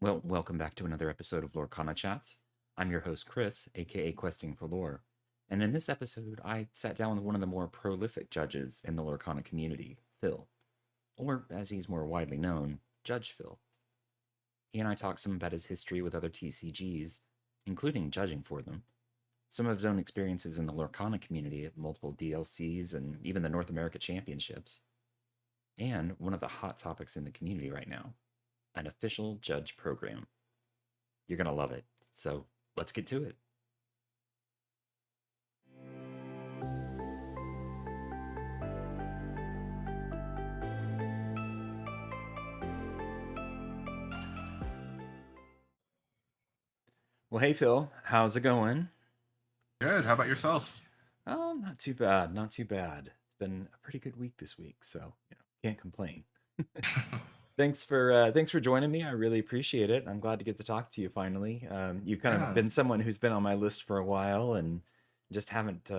Well, welcome back to another episode of LorcanaChats. I'm your host, Chris, aka Questing for Lore. And in this episode, I sat down with one of the more prolific judges in the Lorcana community, Phil, or as he's more widely known, Judge Phil. He and I talked some about his history with other TCGs, including judging for them, some of his own experiences in the Lorcana community at multiple DLCs and even the North America Championships, and one of the hot topics in the community right now, an official judge program. You're going to love it. So let's get to it. Well, hey, Phil, how's it going? Good. How about yourself? Oh, not too bad. Not too bad. It's been a pretty good week this week, so can't complain. Thanks for joining me. I really appreciate it. I'm glad to get to talk to you finally. You've kind of Yeah. been someone who's been on my list for a while, and just haven't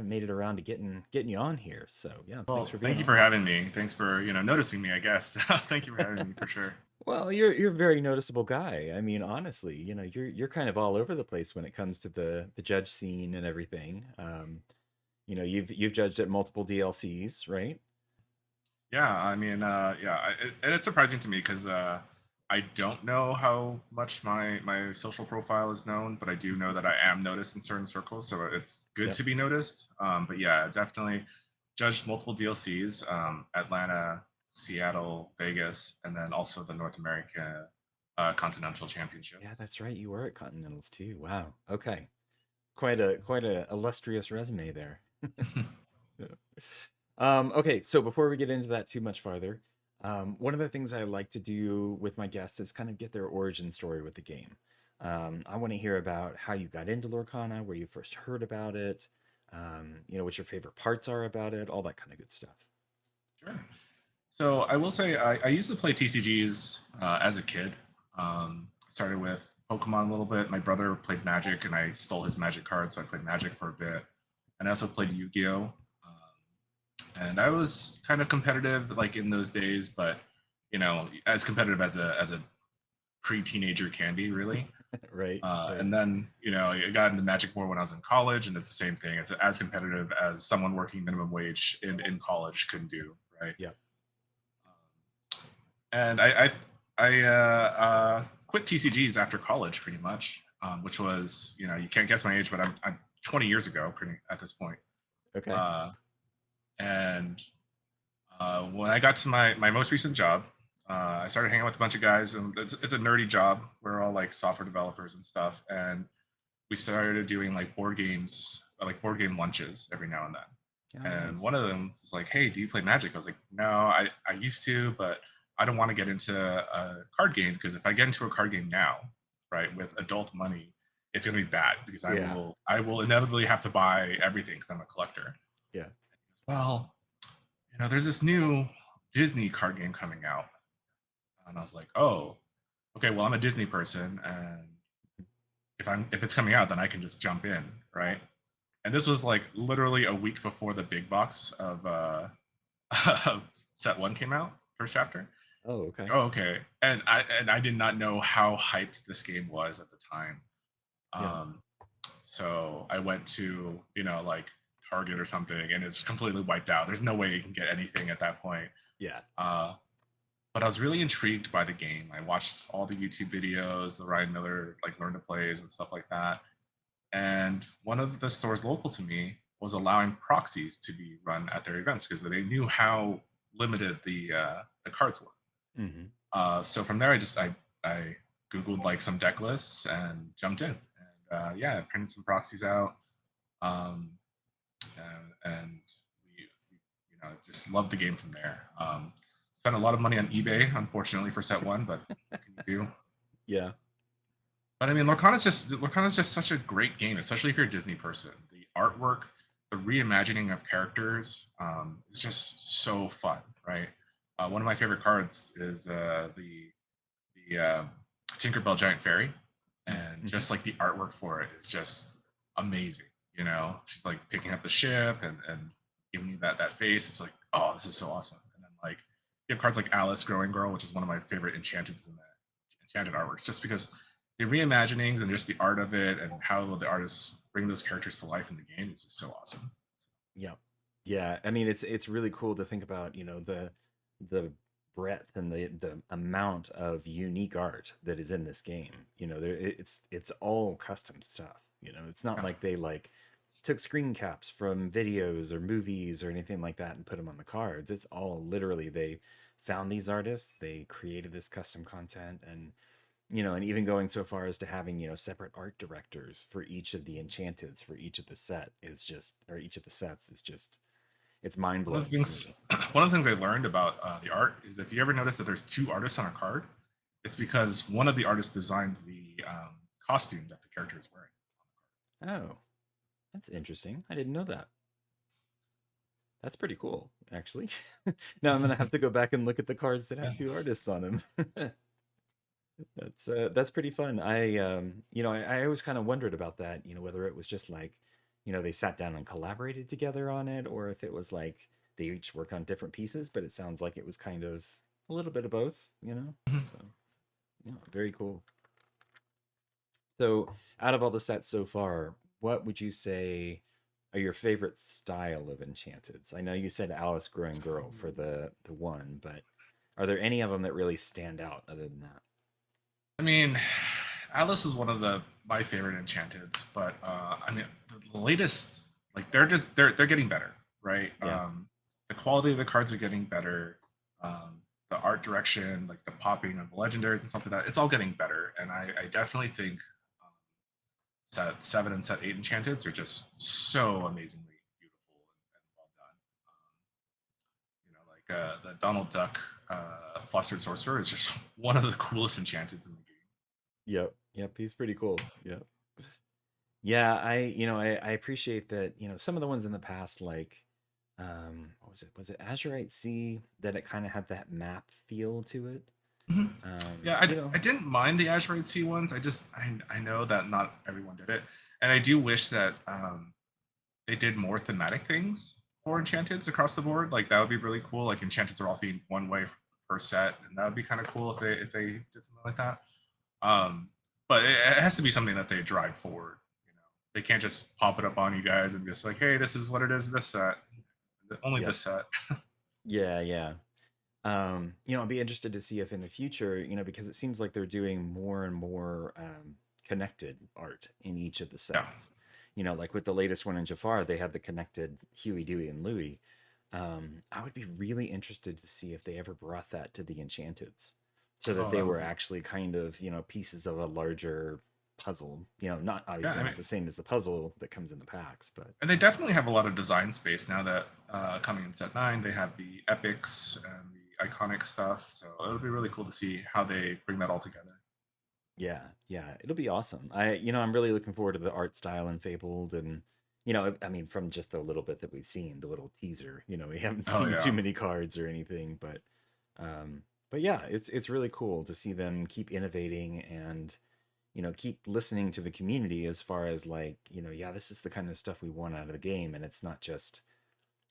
made it around to getting you on here. So yeah, thanks Well, for being thank you for on. having me. Thanks for, noticing me, I guess. Thank you for having me for sure. Well, you're a very noticeable guy. I mean, honestly, you're kind of all over the place when it comes to the judge scene and everything. You've judged at multiple DLCs, right? Yeah, I mean, and it's surprising to me because I don't know how much my social profile is known, but I do know that I am noticed in certain circles, so it's good Yep. to be noticed. But yeah, definitely judged multiple DLCs, Atlanta, Seattle, Vegas, and then also the North America Continental Yeah, Championships. that's right. You were at Continentals too. Wow. Okay. Quite a illustrious resume there. Yeah. Okay, so before we get into that too much farther, one of the things I like to do with my guests is kind of get their origin story with the game. I want to hear about how you got into Lorcana, where you first heard about it, what your favorite parts are about it, all that kind of good stuff. Sure. So I will say I used to play TCGs as a kid. I started with Pokemon a little bit. My brother played Magic, and I stole his Magic cards, so I played Magic for a bit. And I also played Nice. Yu-Gi-Oh. And I was kind of competitive, like in those days, but as competitive as a pre-teenager can be, really. Right, right. And then I got into Magic more when I was in college, and it's the same thing. It's as competitive as someone working minimum wage in college can do, right? Yep. And I quit TCGs after college, pretty much, which was you can't guess my age, but I'm 20 years ago, pretty at this point. Okay. Uh, and when I got to my most recent job, I started hanging out with a bunch of guys, and it's a nerdy job. We're all like software developers and stuff, and we started doing like board games, like board game lunches every now and then. Oh, And one nice. of them was like, "Hey, do you play Magic?" I was like, "No, I used to, but I don't want to get into a card game because if I get into a card game now, right, with adult money, it's gonna be bad because Yeah. I will inevitably have to buy everything because I'm a collector." Yeah. Well, there's this new Disney card game coming out, and I was like, "Oh, okay. Well, I'm a Disney person, and if it's coming out, then I can just jump in, right?" And this was like literally a week before the big box of of set one came out, first chapter. Oh, It's like, okay. oh, okay. And I did not know how hyped this game was at the time. Yeah. Um, so I went to like Target or something, and it's completely wiped out. There's no way you can get anything at that point. Yeah. Uh, but I was really intrigued by the game. I watched all the YouTube videos, the Ryan Miller like learn to plays and stuff like that. And one of the stores local to me was allowing proxies to be run at their events because they knew how limited the cards were. Hmm. So from there, I googled like some deck lists and jumped in, and yeah, I printed some proxies out, um, and we just loved the game from there. Spent a lot of money on eBay, unfortunately, for set one, but what can you do? Yeah. But I mean, Lorcana's just such a great game, especially if you're a Disney person. The artwork, the reimagining of characters, is just so fun, right? One of my favorite cards is the Tinkerbell Giant Fairy, and Mm-hmm. just like the artwork for it is just amazing. She's like picking up the ship and giving you that face. It's like, oh, this is so awesome. And then like you have cards like Alice Growing Girl, which is one of my favorite enchanted artworks, just because the reimaginings and just the art of it and how the artists bring those characters to life in the game is just so awesome. Yeah. Yeah. I mean, it's really cool to think about, the breadth and the amount of unique art that is in this game. It's all custom stuff. It's not Yeah. like they like took screen caps from videos or movies or anything like that and put them on the cards. It's all literally they found these artists, they created this custom content, and even going so far as to having, separate art directors for each of the enchanteds for each of the set is just, or each of the sets is just, it's mind One of the blowing to things, me. one of the things I learned about the art is if you ever notice that there's two artists on a card, it's because one of the artists designed the costume that the character is wearing. Oh, that's interesting. I didn't know that. That's pretty cool, actually. Now I'm gonna have to go back and look at the cards that Yeah. have two artists on them. That's pretty fun. I always kind of wondered about that, whether it was just like, they sat down and collaborated together on it, or if it was like they each work on different pieces, but it sounds like it was kind of a little bit of both. Mhm. So yeah, very cool. So out of all the sets so far, what would you say are your favorite style of enchanteds? I know you said Alice Growing Girl for the one, but are there any of them that really stand out other than that? I mean, Atlas is one of the my favorite enchanteds, but I mean the latest, like they're getting better, right? Yeah. The quality of the cards are getting better. The art direction, like the popping of the legendaries and stuff like that, it's all getting better. And I definitely think um, set 7 and set 8 enchanteds are just so amazingly beautiful and well done. Like the Donald Duck Flustered Sorcerer is just one of the coolest enchanteds in the game. Yep. Yep. He's pretty cool. Yep. Yeah, I appreciate that, some of the ones in the past, like, what was it? Was it Azurite Sea that it kind of had that map feel to it? Mhm. Um, Yeah, you know, I didn't mind the Azurite Sea ones. I know that not everyone did it, and I do wish that they did more thematic things for Enchanteds across the board. Like that would be really cool. Like Enchanteds are all themed one way per set, and that would be kind of cool if they did something like that. Um, but it has to be something that they drive forward. They can't just pop it up on you guys and just like, hey, this is what it is. This set, only yep. this set. Yeah, yeah. I'd be interested to see if in the future, because it seems like they're doing more and more connected art in each of the Yeah. sets. Like with the latest one in Jafar, they have the connected Huey, Dewey, and Louie. I would be really interested to see if they ever brought that to the Enchanteds, so that Oh, they that would were be. actually kind of, pieces of a larger puzzle. Not Yeah, obviously I mean, not the same as the puzzle that comes in the packs, but and they definitely have a lot of design space now that coming in set 9 they have the epics and the iconic stuff, so it'll be really cool to see how they bring that all together. yeah, yeah, it'll be awesome. I'm really looking forward to the art style in Fabled, and I mean, from just the little bit that we've seen, the little teaser. We haven't Oh seen too yeah. many cards or anything, but yeah, it's really cool to see them keep innovating and keep listening to the community as far as like, yeah, this is the kind of stuff we want out of the game, and it's not just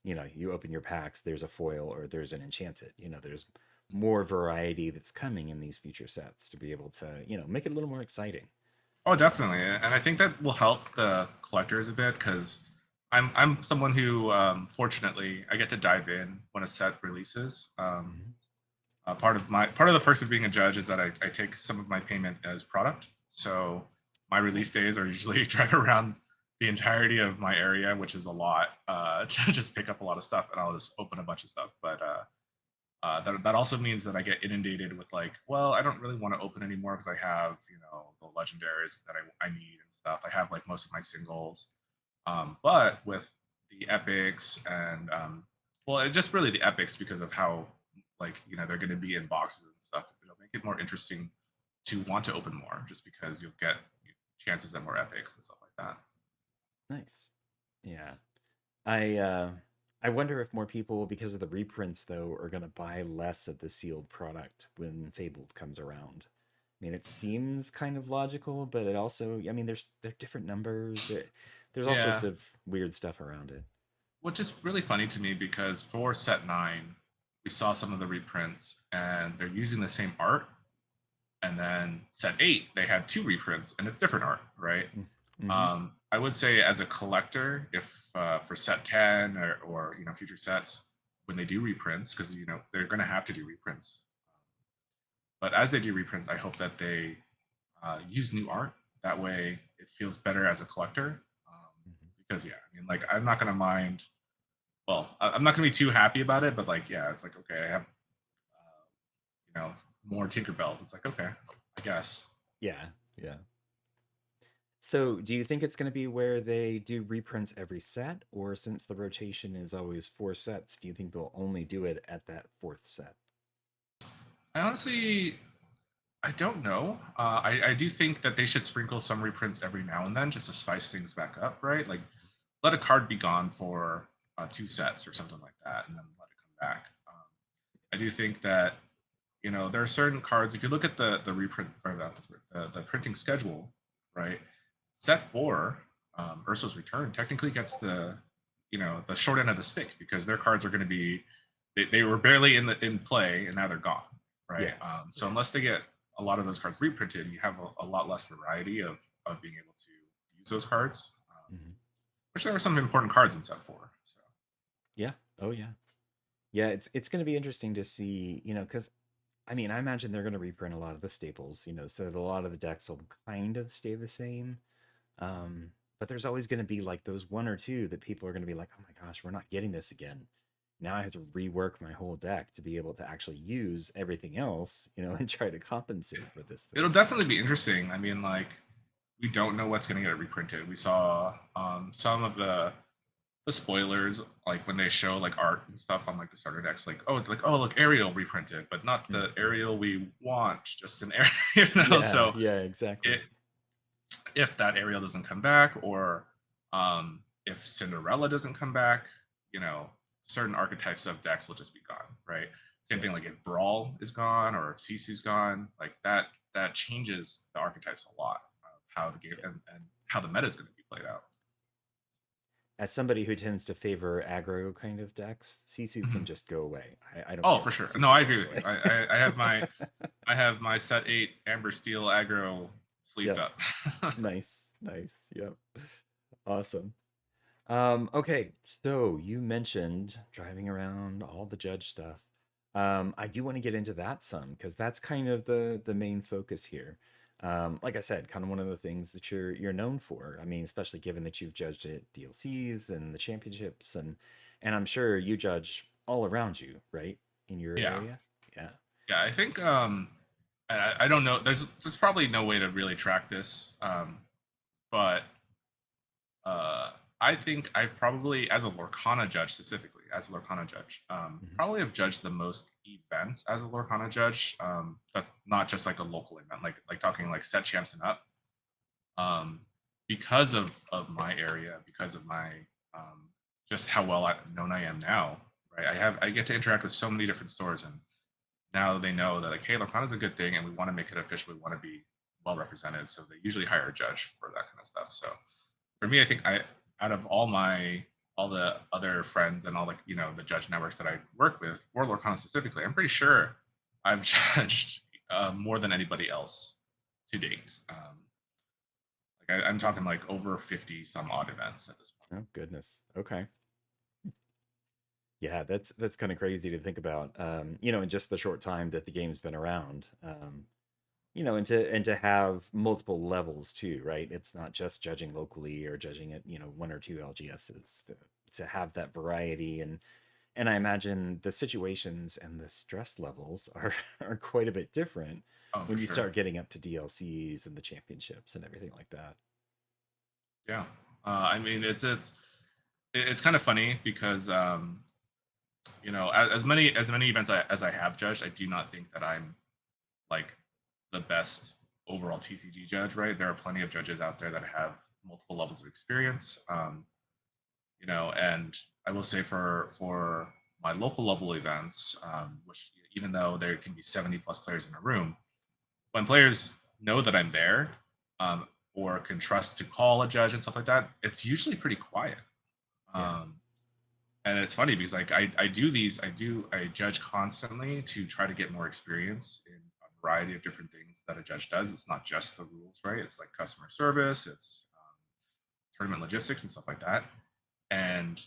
you open your packs, there's a foil or there's an enchanted. There's more variety that's coming in these future sets to be able to, make it a little more exciting. Oh, definitely, and I think that will help the collectors a bit because I'm someone who fortunately I get to dive in when a set releases. Mhm. Part of the perks of being a judge is that I take some of my payment as product. So my release Nice. days are usually drive around the entirety of my area, which is a lot, to just pick up a lot of stuff, and I'll just open a bunch of stuff. But that also means that I get inundated with like, well, I don't really want to open anymore because I have the legendaries that I need and stuff. I have like most of my singles, but with the epics and well, just really the epics because of how like they're going to be in boxes and stuff. It'll make it more interesting to want to open more, just because you'll get chances at more epics and stuff like that. Nice. Yeah. I wonder if more people, because of the reprints though, are gonna buy less of the sealed product when Fabled comes around. I mean, it seems kind of logical, but it also, I mean, there's different numbers. There's all sorts Yeah, of weird stuff around it. which is really funny to me because for set 9 we saw some of the reprints and they're using the same art, and then set 8 they had 2 reprints, and it's different art, right? Mm-hmm. I would say as a collector, if for set 10 or future sets, when they do reprints, because they're going to have to do reprints, but as they do reprints, I hope that they use new art. That way, it feels better as a collector. Because yeah, I mean, like I'm not going to mind. Well, I'm not going to be too happy about it, but like yeah, it's like okay, I have you know more Tinkerbells. It's like okay, I guess. Yeah, yeah. So, do you think it's going to be where they do reprints every set, or since the rotation is always 4 sets, do you think they'll only do it at that 4th set? I honestly, I don't know. I do think that they should sprinkle some reprints every now and then just to spice things back up, right? Like let a card be gone for 2 sets or something like that, and then let it come back. I do think that there are certain cards. If you look at the reprint or the printing schedule, right? Set 4, Ursa's Return, technically gets the short end of the stick because their cards are going to be they were barely in play and now they're gone, right? Yeah. So unless they get a lot of those cards reprinted, you have a lot less variety of being able to use those cards. Hmm. Which there are some important cards in set 4. So Yeah. Oh, yeah. Yeah, it's going to be interesting to see, because I mean, I imagine they're going to reprint a lot of the staples, so a lot of the decks will kind of stay the same. Um, but there's always going to be like those one or two that people are going to be like, oh my gosh, we're not getting this again. Now I have to rework my whole deck to be able to actually use everything else, and try to compensate for this it'll thing. definitely be interesting. I mean, like we don't know what's going to get reprinted. We saw some of the spoilers, like when they show like art and stuff on like the starter decks, like look, Ariel reprinted, but not the Mhm. Ariel we want, just an Ariel, Yeah, So yeah, exactly. it, if that Ariel doesn't come back, or if Cinderella doesn't come back, certain archetypes of decks will just be gone, right? Same Yeah. thing like if Brawl is gone or if Sisu's gone, like that changes the archetypes a lot of how the game Yeah. and how the meta is going to be played out. As somebody who tends to favor aggro kind of decks, Sisu can Mhm. just go away. I don't Oh, care for about sure. No, Sisu I going agree with you. away. I have my set 8 Amber Steel aggro sleeved Yep. up. Nice. Nice. Yep. Awesome. Okay, so you mentioned driving around all the judge stuff. I do want to get into that some because that's kind of the main focus here. Like I said, kind of one of the things that you're known for. I mean, especially given that you've judged at DLCs and the championships, and I'm sure you judge all around you, right, in your Yeah. area. Yeah. Yeah, I think I don't know. There's probably no way to really track this. But uh I think I've probably, as a Lorcana judge specifically, as a Lorcana judge, Hmm. probably have judged the most events as a Lorcana judge. That's not just like a local event, like talking like set champs and up. um, because of my area, because of my um, just how known I am now, right? I get to interact with so many different stores, and now they know that like, hey, Lorcana is a good thing, and we want to make it official. We want to be well represented, so they usually hire a judge for that kind of stuff. So for me, I think out of all the other friends and all the judge networks that I work with for Lorcana specifically, I'm pretty sure I've judged more than anybody else to date. Like I'm talking like over 50 some odd events at this point. Oh goodness. Okay. Yeah, that's kind of crazy to think about. In just the short time that the game's been around. And to have multiple levels too, right? It's not just judging locally or judging at, one or two LGSs to have that variety and I imagine the situations and the stress levels are are quite a bit different Oh, for when you sure. start getting up to DLCs and the championships and everything like that. Yeah. I mean, it's kind of funny because as many events as I have judged, I do not think that I'm like the best overall TCG judge. Right? There are plenty of judges out there that have multiple levels of experience. And I will say for my local level events, which even though there can be 70 plus players in a room, when players know that I'm there, or can trust to call a judge and stuff like that, it's usually pretty quiet. Yeah. Um, and it's funny because like I judge constantly to try to get more experience in variety of different things that a judge does. It's not just the rules, right? It's like customer service, it's tournament logistics and stuff like that. And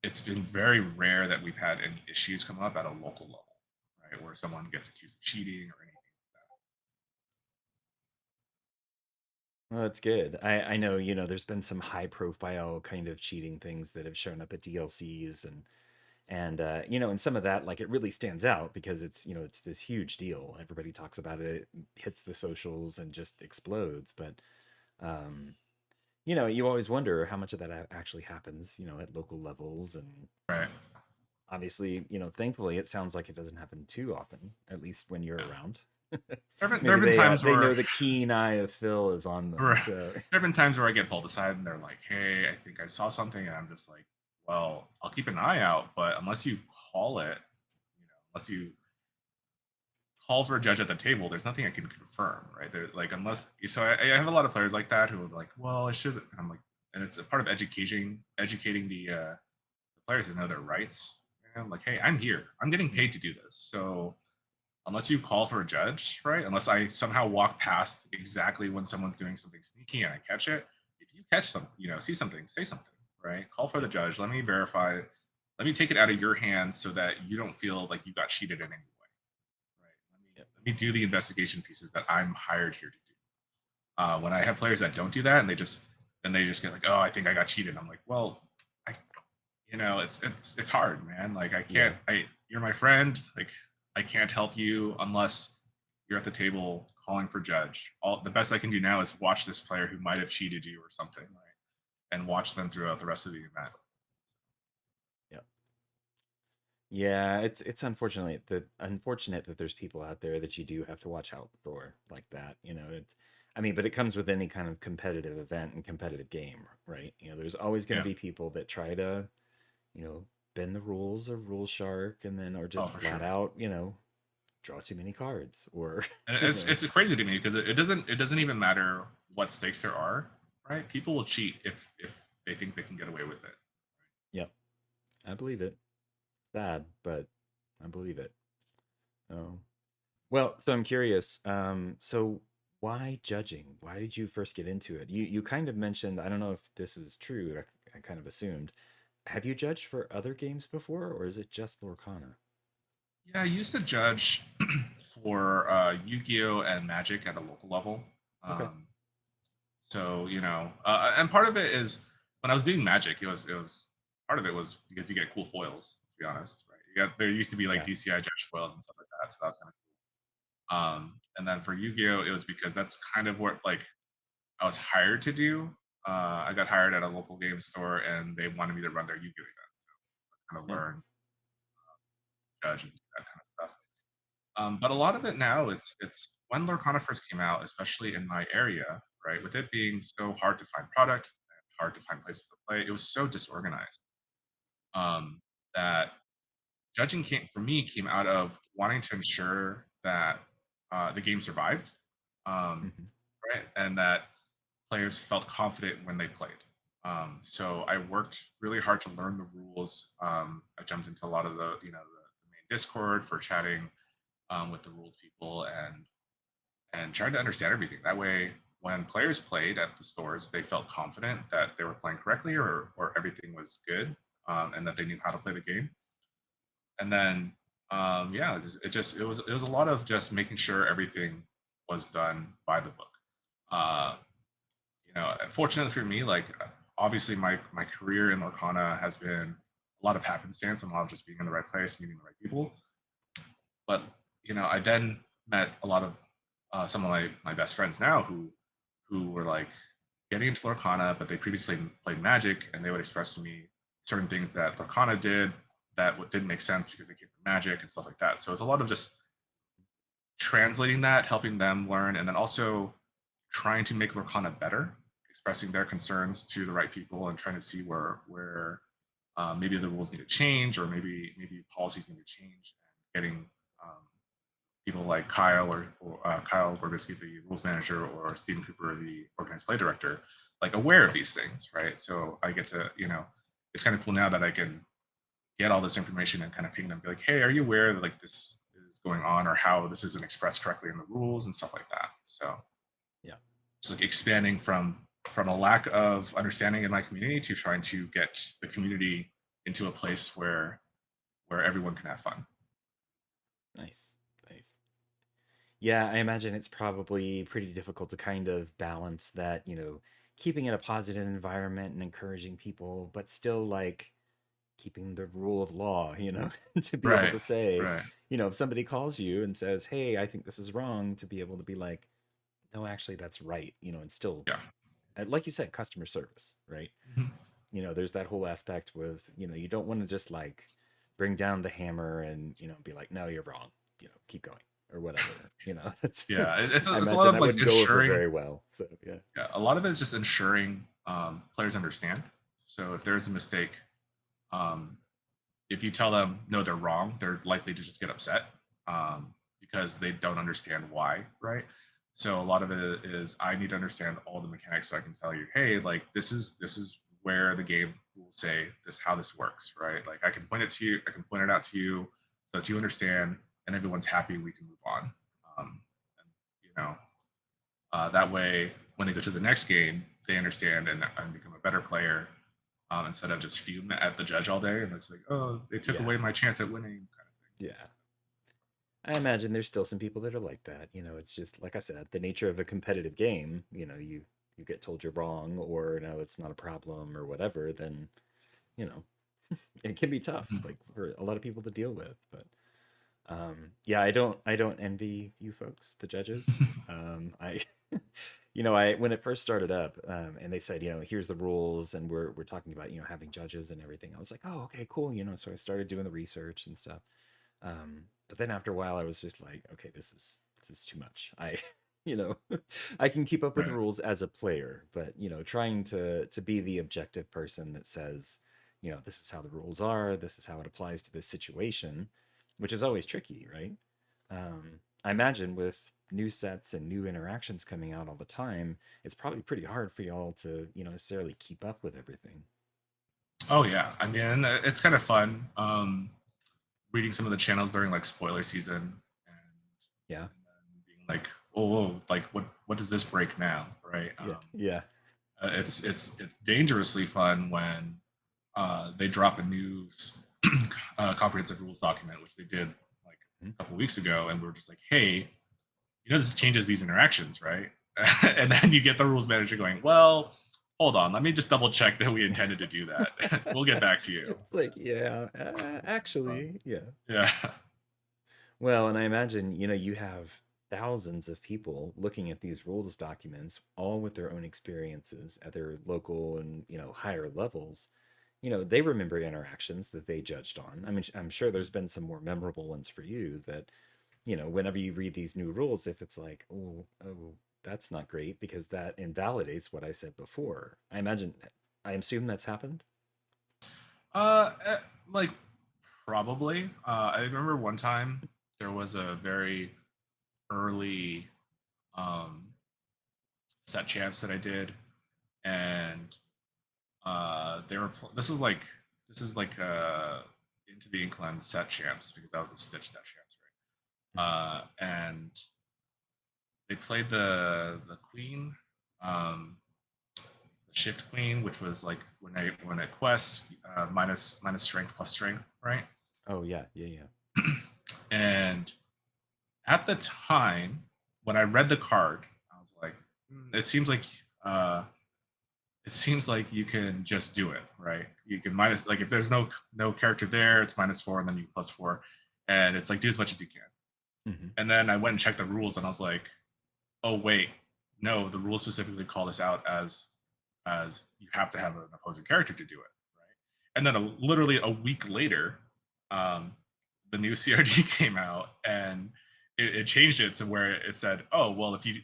it's been very rare that we've had any issues come up at a local level, right? Where someone gets accused of cheating or anything like Well, that's good. I know, there's been some high profile kind of cheating things that have shown up at DLCs and some of that, like, it really stands out because it's this huge deal. Everybody talks about it, it hits the socials and just explodes. But um, you always wonder how much of that actually happens, at local levels. And that. Right. obviously, thankfully, it sounds like it doesn't happen too often, at least when you're Yeah. around. There Maybe have been times they know where the keen eye of Phil is on them. right. So There have been times where I get pulled aside and they're like, "Hey, I think I saw something," and I'm just like, "Well, I'll keep an eye out, but unless you call it, unless you call for a judge at the table, there's nothing I can confirm, right? There, like, unless so, I have a lot of players like that who are like, "Well, I should," and I'm like, and it's a part of educating the players to know their rights. Like, hey, I'm here, I'm getting paid to do this, so unless you call for a judge, right? Unless I somehow walk past exactly when someone's doing something sneaky and I catch it, if you catch some, see something, say something, right? Call for the yep, judge. Let me verify. Let me take it out of your hands so that you don't feel like you got cheated in any way, right? yep, Let me do the investigation pieces that I'm hired here to do. When I have players that don't do that and they just get like, oh, I think I got cheated. I'm like, well, I it's hard, man. Like I yeah. can't. You're my friend. Like I can't help you unless you're at the table calling for judge. All the best I can do now is watch this player who might have cheated you or something, right? And watch them throughout the rest of the event. Yep. Yeah, it's unfortunate that there's people out there that you do have to watch out for like that. But it comes with any kind of competitive event and competitive game, right? There's always going to Yeah. be people that try to, you know, bend the rules or rule shark and then or Oh, just for flat sure. out, draw too many cards or And you know. it's crazy to me because it doesn't even matter what stakes there are, right? People will cheat if they think they can get away with it. Yep, I believe it. Sad, but I believe it. Oh. Well, so I'm curious. So why judging? Why did you first get into it? You kind of mentioned, I don't know if this is true, I kind of assumed. Have you judged for other games before, or is it just Lorcana? Yeah, I used to judge for Yu-Gi-Oh and Magic at a local level. Okay. Um, so and part of it is when I was doing Magic, it was part of it was because you get cool foils. To be honest, right? There used to be like Yeah. DCI judge foils and stuff like that, so that's kind of cool. And then for Yu-Gi-Oh, it was because that's kind of what like I was hired to do. I got hired at a local game store, and they wanted me to run their Yu-Gi-Oh event, so kind of Yeah. learn, judge, and that kind of stuff. But a lot of it now, it's when Lorcana first came out, especially in my area, right? With it being so hard to find product, and hard to find places to play, it was so disorganized um, that judging came out of wanting to ensure that the game survived, um, Hmm. right, and that players felt confident when they played. So I worked really hard to learn the rules. I jumped into a lot of the main Discord for chatting with the rules people and trying to understand everything. That way, when players played at the stores, they felt confident that they were playing correctly or everything was good, and that they knew how to play the game. And then, yeah, it was a lot of just making sure everything was done by the book. Uh, Fortunately for me, like obviously my career in Lorcana has been a lot of happenstance and a lot of just being in the right place, meeting the right people. But I then met a lot of some of my best friends now who were like getting into Lorcana, but they previously played Magic, and they would express to me certain things that Lorcana did that didn't make sense because they came from Magic and stuff like that. So it's a lot of just translating that, helping them learn, and then also trying to make Lorcana better, expressing their concerns to the right people, and trying to see where maybe the rules need to change, or maybe policies need to change, and getting um, people like Kyle or Kyle Gorbisky, the rules manager, or Stephen Cooper, the organized play director, like aware of these things, right? So I get to, it's kind of cool now that I can get all this information and kind of ping them, be like, hey, are you aware that like this is is going on or how this isn't expressed correctly in the rules and stuff like that. So Yeah. it's like expanding from a lack of understanding in my community to trying to get the community into a place where everyone can have fun. Nice. Nice. Yeah, I imagine it's probably pretty difficult to kind of balance that, keeping it a positive environment and encouraging people, but still like keeping the rule of law, to be able Right. to say, Right. if somebody calls you and says, "Hey, I think this is wrong," to be able to be like, "No, actually, that's right," and still, Yeah. like you said, customer service, right? Mhm. There's that whole aspect with, you don't want to just like bring down the hammer and, be like, "No, you're wrong," keep going or whatever, it's, Yeah. I It's a lot imagine of that like wouldn't go over ensuring. very well. So, yeah. Yeah, a lot of it is just ensuring players understand. So if there's a mistake, um, if you tell them no, they're wrong, they're likely to just get upset because they don't understand why, right? So a lot of it is I need to understand all the mechanics so I can tell you, hey, like this is where the game will say this how this works, right? Like I can point it to you, I can point it out to you so that you understand and everyone's happy. We can move on. And, you know, that way, when they go to the next game, they understand and become a better player instead of just fume at the judge all day. And it's like, oh, they took Yeah. away my chance at winning, kind of thing. Yeah. I imagine there's still some people that are like that. It's just like I said, the nature of a competitive game. You get told you're wrong, or no, it's not a problem, or whatever. Then you know, it can be tough, Mhm. like for a lot of people to deal with. But yeah, I don't envy you folks, the judges. I, I when it first started up, and they said, here's the rules, and we're talking about having judges and everything. I was like, oh, okay, cool. So I started doing the research and stuff. But then after a while, I was just like, okay, this is too much. You know, I can keep up with the Right. rules as a player, but trying to be the objective person that says, this is how the rules are, this is how it applies to this situation, which is always tricky, right? I imagine with new sets and new interactions coming out all the time, it's probably pretty hard for y'all to, necessarily keep up with everything. Oh yeah, I mean, it's kind of fun reading some of the channels during like spoiler season Yeah, and then being like, oh, whoa, like what does this break now, right? yeah, yeah. It's dangerously fun when they drop a new comprehensive rules document, which they did like Mhm. a couple weeks ago, and we are just like, hey, this changes these interactions, right? And then you get the rules manager going, well, hold on, let me just double check that we intended to do that. We'll get back to you. It's like, yeah, Fun. actually, yeah. Yeah. Well, and I imagine, you have thousands of people looking at these rules documents, all with their own experiences at their local and, higher levels. They remember interactions that they judged on. I mean, I'm sure there's been some more memorable ones for you that, whenever you read these new rules, if it's like, oh, that's not great because that invalidates what I said before. I assume that's happened. Like probably. I remember one time there was a very early um, set champs that I did, and they were. This is like into the Inkland set champs because that was the Stitch set champs, right? Mhm. And they played the Queen, um, the Shift Queen, which was like when it quests minus strength plus strength, right? Oh, yeah, yeah, yeah. And at the time when I read the card, I was like, uh, it seems like you can just do it, right? You can minus like if there's no character there, it's -4, and then you +4, and it's like do as much as you can. Hmm. And then I went and checked the rules, and I was like, oh wait, no, the rules specifically call this out as you have to have an opposing character to do it, right? And then literally a week later, um, the new CRD came out and it changed it to where it said, "Oh, well, if you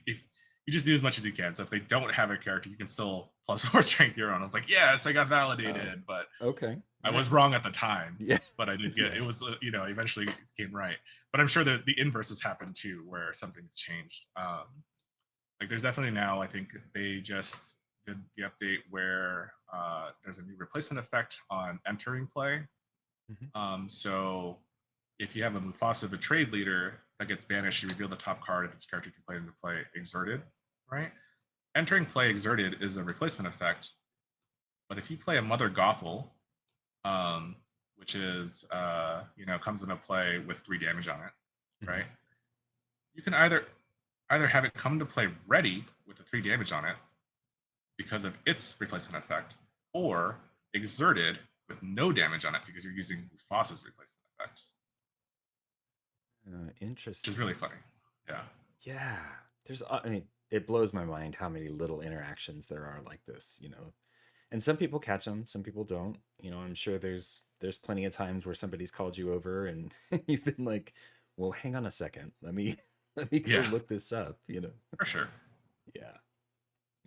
just do as much as you can. So if they don't have a character, you can still +4 strength your own." I was like, "Yes, I got Oh, validated," but okay. I Yeah. was wrong at the time. Yeah. But I did get Yeah. it was eventually came right. But I'm sure that the inverse has happened too, where something's changed. Like there's definitely now I think they just did the update where there's a new replacement effect on entering play. Mhm. So if you have a Mufasa betrayed leader that gets banished, you reveal the top card if its character can play into play exerted, right? Entering play exerted is a replacement effect, but if you play a Mother Gothel, um, which is comes into play with 3 damage on it, Mhm. right? You can either have it come to play ready with the 3 damage on it because of its replacement effect, or exerted with no damage on it because you're using Mufasa's replacement effect, which is Interesting. really funny. Yeah. Yeah. I mean, it blows my mind how many little interactions there are like this, And some people catch them, some people don't. I'm sure there's plenty of times where somebody's called you over and you've been like, "Well, hang on a second. Let me go Yeah, look this up. for sure. Yeah.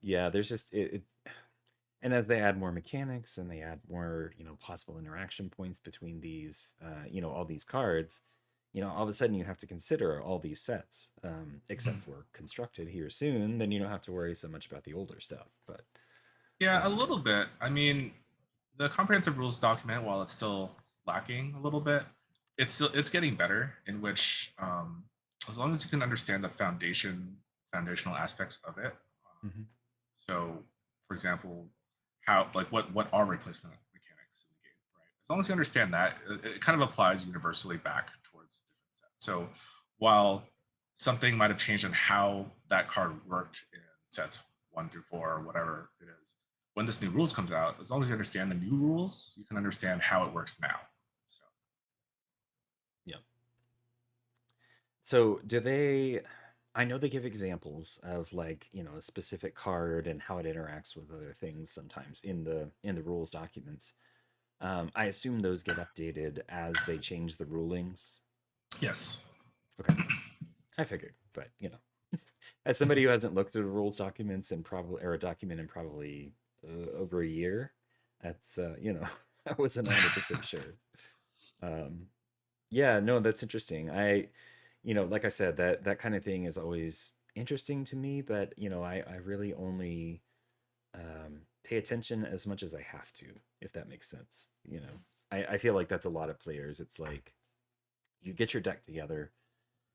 Yeah, there's just and as they add more mechanics and they add more, possible interaction points between these all these cards, all of a sudden you have to consider all these sets. Except Mhm. for constructed here soon, then you don't have to worry so much about the older stuff. But Yeah, a um little bit. I mean, the comprehensive rules document, while it's still lacking a little bit, it's getting better. In which, as long as you can understand the foundational aspects of it. mhm. So, for example, how like what are replacement mechanics in the game, right? As long as you understand that, it kind of applies universally back towards different sets. So, while something might have changed in how that card worked in sets 1 through 4 or whatever it is, when this new rules comes out, as long as you understand the new rules, you can understand how it works now. So, Yeah. So do they I know they give examples of like, a specific card and how it interacts with other things sometimes in the rules documents. I assume those get updated as they change the rulings. yes. Okay. I figured, but as somebody who hasn't looked at a rules documents and probably or a document in probably over a year, that's I wasn't 100% sure. Um, yeah, no, that's interesting. Like I said, that kind of thing is always interesting to me, but I really only pay attention as much as I have to, if that makes sense. I feel like that's a lot of players. It's like you get your deck together,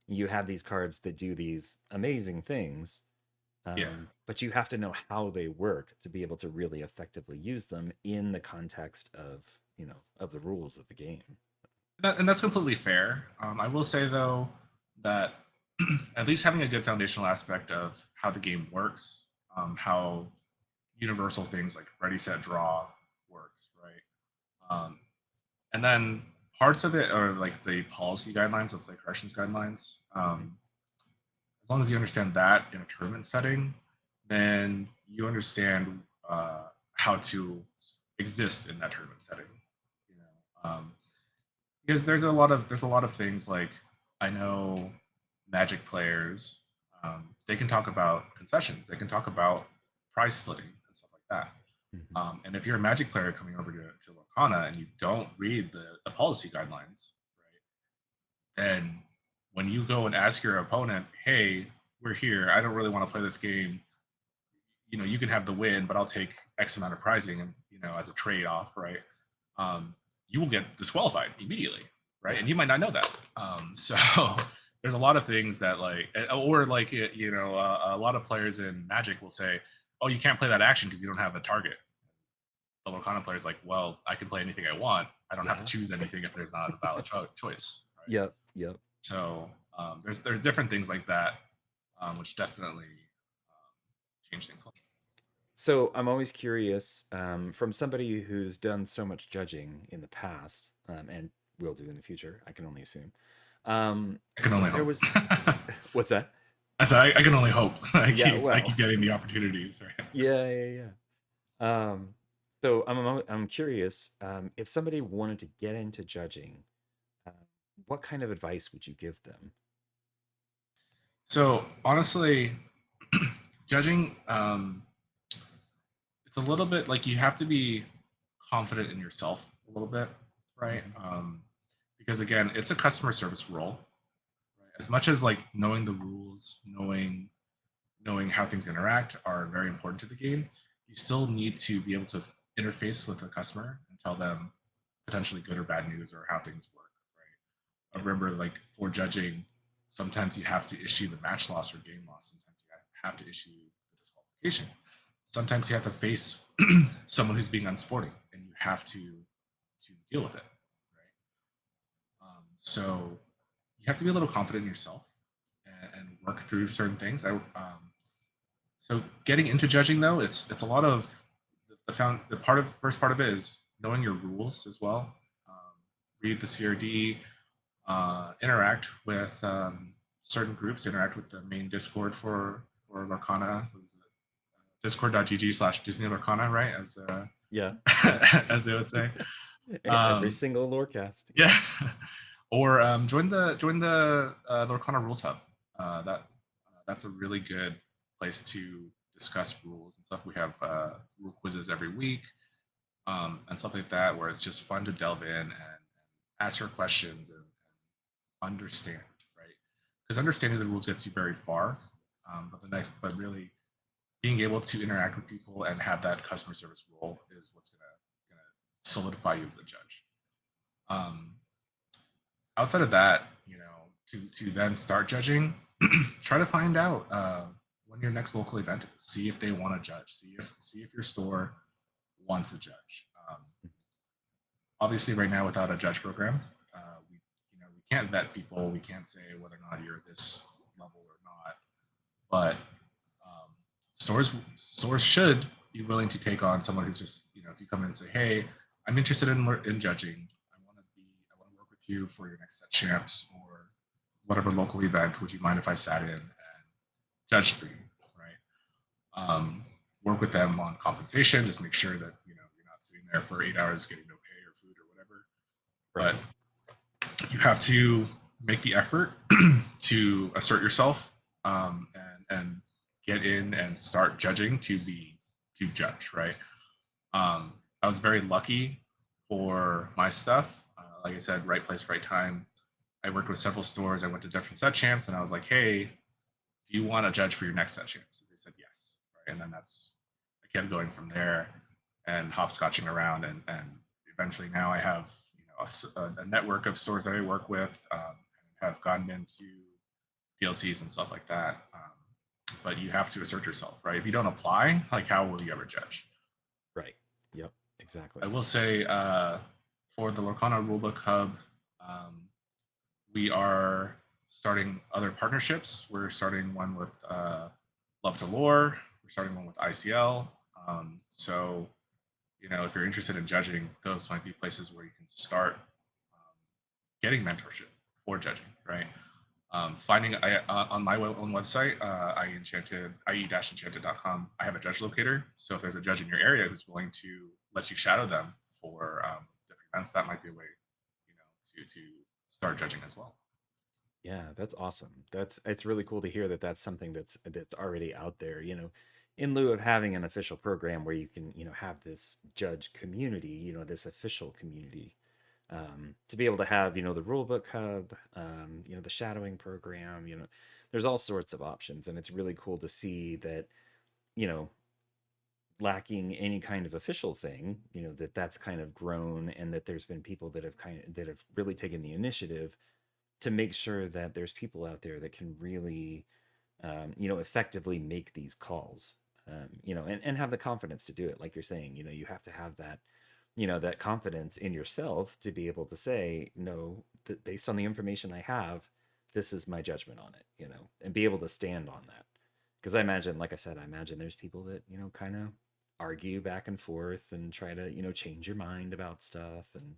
you have these cards that do these amazing things, Yeah. but you have to know how they work to be able to really effectively use them in the context of the rules of the game. And that's completely fair. I will say though that at least having a good foundational aspect of how the game works, how universal things like ready set draw works, right? And then parts of it are like the policy guidelines, the play corrections guidelines. Hmm. As long as you understand that in a tournament setting, then you understand how to exist in that tournament setting. You know, because there's a lot of things like I know Magic players, they can talk about concessions, they can talk about prize splitting and stuff like that. Hmm. And if you're a Magic player coming over to Lorcana and you don't read the policy guidelines, right, then when you go and ask your opponent, "Hey, we're here. I don't really want to play this game. You can have the win, but I'll take X amount of prizing, and as a trade off, right?" Um, you will get disqualified immediately, right? Yeah. And you might not know that. So there's a lot of things that or like a lot of players in Magic will say, "Oh, you can't play that action because you don't have the target." The Lorcana player is like, "Well, I can play anything I want. I don't have to Yeah. choose anything if there's not a valid choice." Right? Yep. Yep. So there's different things like that, which definitely change things. So I'm always curious, from somebody who's done so much judging in the past, and will do in the future. I can only assume. I can only If there hope. was, what's that? I said I can only hope. Yeah. I Well. keep getting the opportunities. Right? Yeah. Yeah. Yeah. So I'm curious, if somebody wanted to get into judging, uh, what kind of advice would you give them? So honestly, judging, it's a little bit like you have to be confident in yourself a little bit, right? Hmm. Because again, it's a customer service role. Right? As much as like knowing the rules, knowing how things interact are very important to the game, you still need to be able to interface with the customer and tell them potentially good or bad news or how things work, I remember like for judging, sometimes you have to issue the match loss or game loss. Sometimes you have to issue the disqualification. Sometimes you have to face someone who's being unsporting, and you have to deal with it, right? So you have to be a little confident in yourself and work through certain things. So getting into judging though, it's a lot of the first part of it is knowing your rules as well. Read the CRD, interact with certain groups, interact with the main Discord for Lorcana. Discord.gg/Disney Lorcana, right? As Yeah. as they would say. Every single lorecast. Yeah. Or join the Lorcana Rules Hub. That's a really good place to discuss rules and stuff. We have rule quizzes every week and stuff like that, where it's just fun to delve in and ask your questions and understand, right? Because understanding the rules gets you very far. But really being able to interact with people and have that customer service role is what's gonna solidify you as a judge. Um, Outside of that, to then start judging, try to find out when your next local event is. See if they want to judge. See if your store wants a judge. Obviously, right now, without a judge program, we can't vet people. We can't say whether or not you're this level or not. But stores should be willing to take on someone who's just, if you come in and say, hey, I'm interested in judging. I want to work with you for your next set champs or whatever local event. Would you mind if I sat in and judged for you, right? Work with them on compensation. Just make sure that you're not sitting there for 8 hours getting no pay or food or whatever. Right. But you have to make the effort to assert yourself and get in and start judging to judge, right? I was very lucky for my stuff. Like I said, right place, right time. I worked with several stores. I went to different set champs, and I was like, "Hey, do you want to judge for your next set champs?" And they said yes, right? And then I kept going from there and hopscotching around, and eventually now I have a network of stores that I work with, and have gotten into DLCs and stuff like that. But you have to assert yourself, right? If you don't apply, like, how will you ever judge? Right. Yep. Exactly. I will say for the Lorcana Rulebook Hub, we are starting other partnerships. We're starting one with Love to Lore. We're starting one with ICL. So, if you're interested in judging, those might be places where you can start getting mentorship for judging, right? Finding on my own website, ie-enchanted.com, I have a judge locator. So if there's a judge in your area who's willing to let you shadow them for different events, that might be a way, to start judging as well. Yeah, that's awesome. It's really cool to hear that that's something that's already out there, in lieu of having an official program where you can, have this judge community, this official community. To be able to have, the rulebook hub, the shadowing program, there's all sorts of options. And it's really cool to see that, lacking any kind of official thing, that's kind of grown, and that there's been people that have really taken the initiative to make sure that there's people out there that can really, effectively make these calls, and have the confidence to do it. Like you're saying, you have to have that, that confidence in yourself to be able to say, no, based on the information I have, this is my judgment on it, and be able to stand on that. Because I imagine, like I said, there's people that, kind of argue back and forth and try to, change your mind about stuff. And,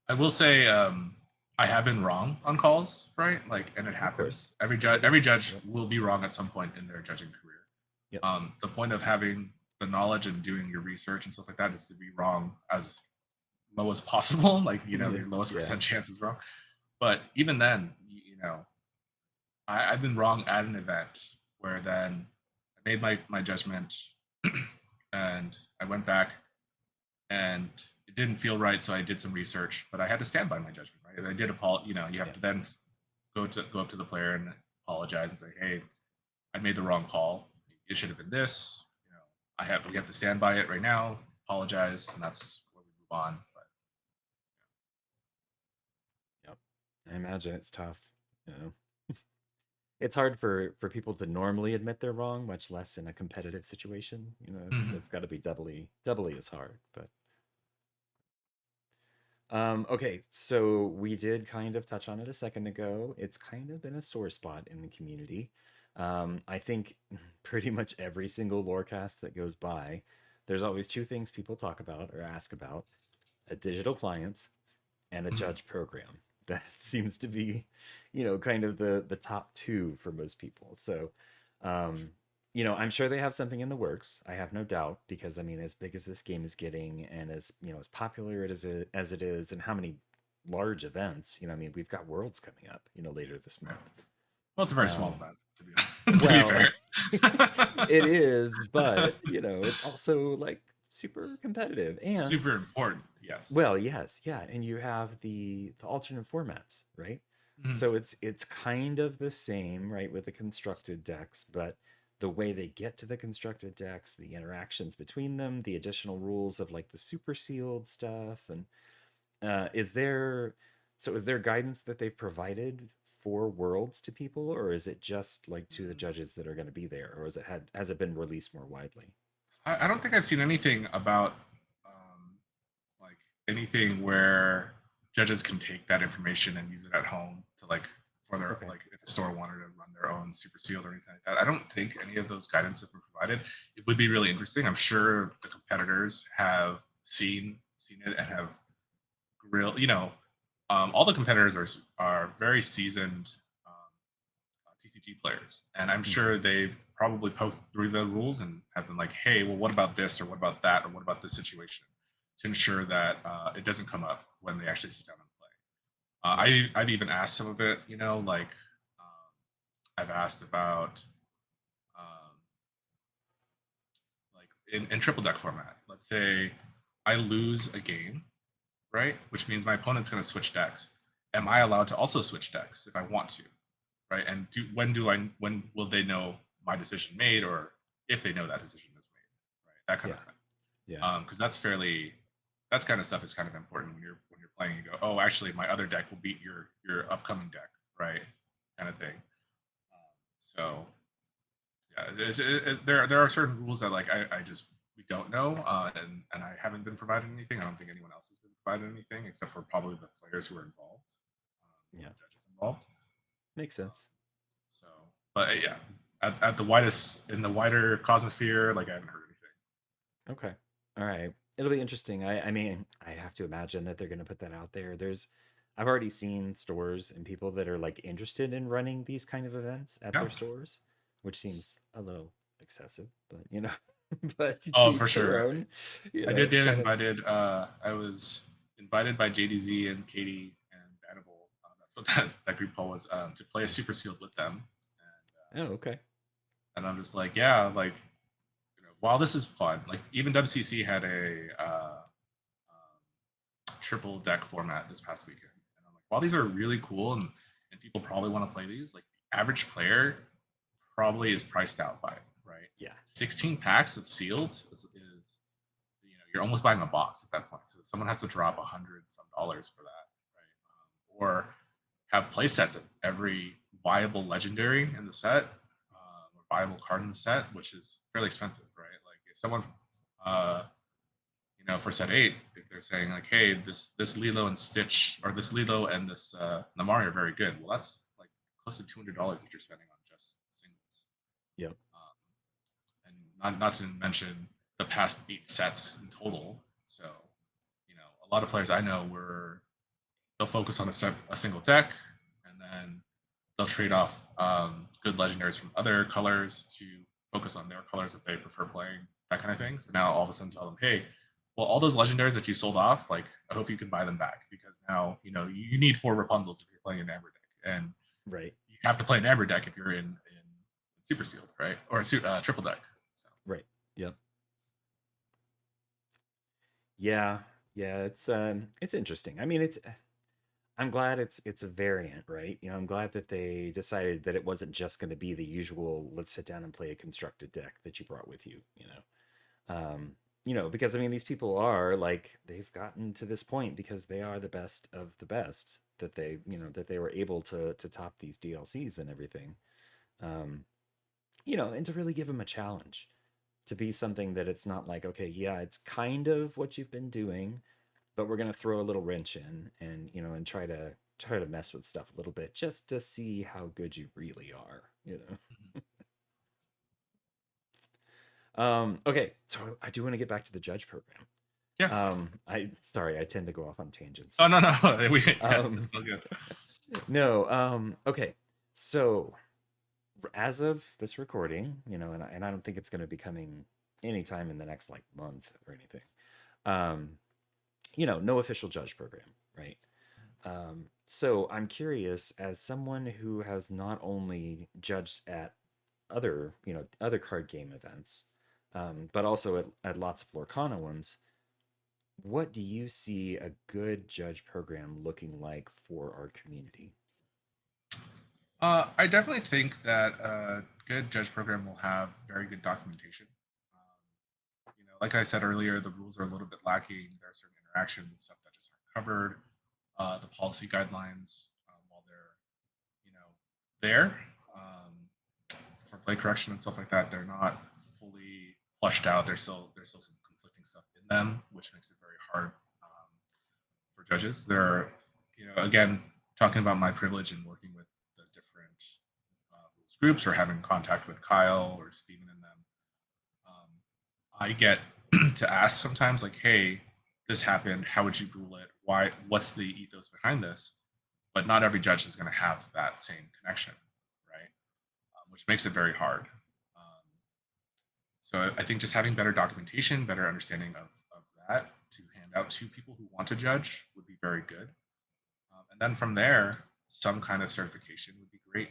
I will say, I have been wrong on calls, right? Like, and it happens. Every judge will be wrong at some point in their judging career. Yep. The point of having the knowledge and doing your research and stuff like that is to be wrong as low as possible. Like, your lowest percent chance is wrong. But even then, I've been wrong at an event where then I made my judgment and I went back and it didn't feel right, so I did some research, but I had to stand by my judgment, right? I did you have to then go up to the player and apologize and say, hey, I made the wrong call. It should have been this. We have to stand by it right now, apologize, and that's where we move on. But yeah, I imagine it's tough. You know, it's hard for people to normally admit they're wrong, much less in a competitive situation. You know, Mhm. that's got to be doubly as hard. But okay, so we did kind of touch on it a second ago. It's kind of been a sore spot in the community. I think pretty much every single lorecast that goes by, there's always two things people talk about or ask about: a digital client and a Mhm. judge program. That seems to be, kind of the top two for most people. So, um, I'm sure they have something in the works. I have no doubt because I mean, as big as this game is getting, and as as popular as it is, and how many large events, I mean, we've got Worlds coming up, later this Yeah. month. Well, it's a very small Um, event, to be to be well, fair. it is, but it's also like super competitive. And Super important, yes. well, yes, yeah, and you have the alternate formats, right? Mhm. So it's kind of the same, right, with the constructed decks, but the way they get to the constructed decks, the interactions between them, the additional rules of like the super sealed stuff, and is there is there guidance that they've provided for Worlds to people, or is it just like to the judges that are going to be there, or has it been released more widely? I don't think I've seen anything about um, like anything where judges can take that information and use it at home to like for their Okay. like if the store wanted to run their own super sealed or anything like that. I don't think any of those guidance have been provided. It would be really interesting. I'm sure the competitors have seen it and have grilled. All the competitors are very seasoned TCG players, and I'm Hmm. sure they've probably poked through the rules and have been like, "Hey, well, what about this, or what about that, or what about this situation?" to ensure that it doesn't come up when they actually sit down and play. Yeah. I've even asked some of it, like I've asked about um, like in triple deck format. Let's say I lose a game, right? Which means my opponent's going to switch decks. Am I allowed to also switch decks if I want to? Right? And when will they know my decision made, or if they know that decision is made, right? That kind of Yeah. thing. Yeah. Because that's kind of stuff is kind of important when you're playing. You go, oh, actually, my other deck will beat your upcoming deck, right? Kind of thing. So yeah, there are certain rules that like I just we don't know, and I haven't been provided anything. I don't think anyone else has been provided anything except for probably the players who are involved, or Yeah. the judges involved. Makes Um, sense. so, but yeah, at the widest in the wider cosmosphere, like I haven't heard anything. Okay. All right. It'll be interesting. I mean, I have to imagine that they're going to put that out there. I've already seen stores and people that are like interested in running these kind of events at Yeah. their stores, which seems a little excessive, but but to Oh, for each their sure. own. I did It's get kind of invited. I was invited by JDZ and Katie and Annabelle. That's what that group call was, to play a super sealed with them. oh, okay. And I'm just like, yeah, like, while this is fun, like even WCC had a triple deck format this past weekend. And I'm like, while these are really cool and people probably want to play these, like the average player probably is priced out by it, right? Yeah. 16 packs of sealed is you're almost buying a box at that point. So someone has to drop $100 for that, right? Or have play sets of every viable legendary in the set, or viable card in the set, which is fairly expensive, right? Like if someone, uh, for set 8, if they're saying like, hey, this Lilo and Stitch, or this Lilo and this Namari are very good, well, that's like close to $200 that you're spending on just singles. Yep. And not to mention the past 8 sets in total. So, a lot of players I know were they'll focus on a single deck, and then they'll trade off good legendaries from other colors to focus on their colors that they prefer playing, that kind of thing. So now all of a sudden tell them, hey, well, all those legendaries that you sold off, like I hope you can buy them back, because now you need 4 Rapunzels if you're playing an Amber deck, and Right. you have to play an Amber deck if you're in Super Sealed, right, or triple deck. So Right. Yep. Yeah. Yeah. It's interesting. I mean, I'm glad it's a variant, right? I'm glad that they decided that it wasn't just going to be the usual let's sit down and play a constructed deck that you brought with because I mean these people are like they've gotten to this point because they are the best of the best that they, that they were able to top these DLCs and everything. Um, and to really give them a challenge, to be something that it's not like, okay, yeah, it's kind of what you've been doing, but we're gonna throw a little wrench in, and and try to mess with stuff a little bit just to see how good you really are. Okay, so I do want to get back to the judge program. Yeah. I sorry, I tend to go off on tangents. Oh, no, no. Yeah, Um, that's all good. no, okay. So as of this recording, and I don't think it's going to be coming anytime in the next like month or anything. Um, no official judge program, right? So I'm curious, as someone who has not only judged at other card game events, but also at lots of Lorcana ones, what do you see a good judge program looking like for our community? I definitely think that a good judge program will have very good documentation. Like I said earlier, the rules are a little bit lacking. There are certain interactions and stuff that just aren't covered. The policy guidelines, while they're there for play correction and stuff like that, they're not fully flushed out. There's still some conflicting stuff in them, which makes it very hard for judges. There are, again, talking about my privilege in working with the different rules groups or having contact with Kyle or Steven and them, um, I get to ask sometimes like, "Hey, this happened. How would you rule it? Why? What's the ethos behind this?" But not every judge is going to have that same connection, right? Which makes it very hard. Um, so I think just having better documentation, better understanding of that to hand out to people who want to judge would be very good. And then from there, some kind of certification would be great.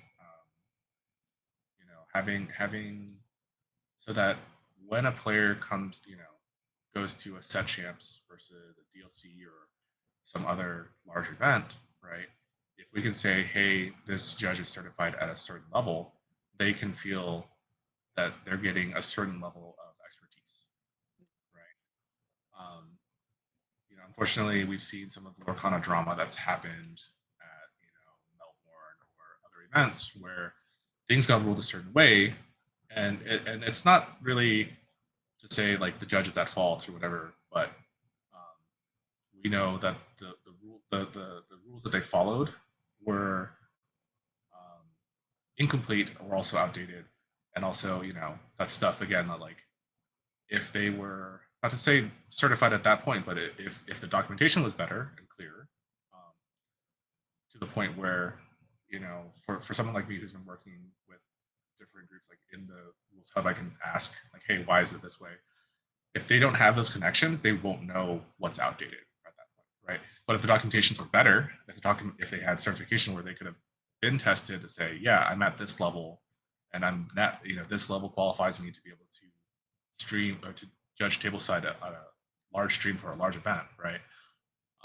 Having so that when a player comes, goes to a set champs versus a DLC or some other large event, right? If we can say, hey, this judge is certified at a certain level, they can feel that they're getting a certain level of expertise, right? Unfortunately, we've seen some of the Lorcana drama that's happened at Melbourne or other events where things got ruled a certain way, and it's not really to say like the judge is at fault or whatever, but um, we know that the rules that they followed were um, incomplete or also outdated, and also that stuff again that like if they were not to say certified at that point, but if the documentation was better and clearer, um, to the point where for someone like me who's been working with different groups like in the rules hub, I can ask like, hey, why is it this way? If they don't have those connections, they won't know what's outdated at that point, right? But if the documentations were better, if they had certification where they could have been tested to say, yeah, I'm at this level, and I'm that this level qualifies me to be able to stream or to judge tableside at a large stream for a large event, right?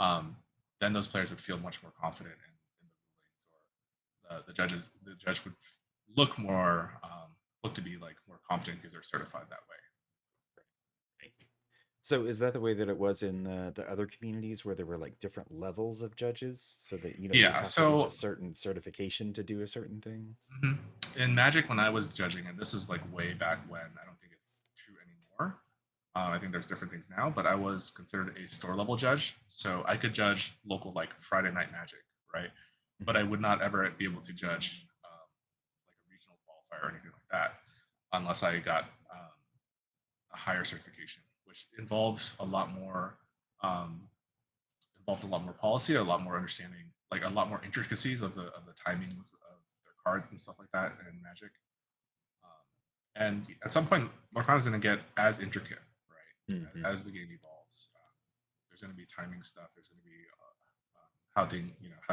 Um, then those players would feel much more confident in the rulings, or the judge would look to be like more competent because they're certified that way. So is that the way that it was in the other communities where there were like different levels of judges, so that you'd Yeah. have to reach a So certain certification to do a certain thing? mhm. In Magic, when I was judging, and this is like way back when, I don't think it's true anymore. I think there's different things now, but I was considered a store level judge, so I could judge local like Friday Night Magic, right? But I would not ever be able to judge like a regional qualifier or anything like that unless I got a higher certification, which um, involves a lot more policy, a lot more understanding, like a lot more intricacies of the timings of their cards and stuff like that in Magic. And at some point, Lorcana is going to get as intricate, right, Mm-hmm. as the game evolves. There's going to be timing stuff. There's going to be how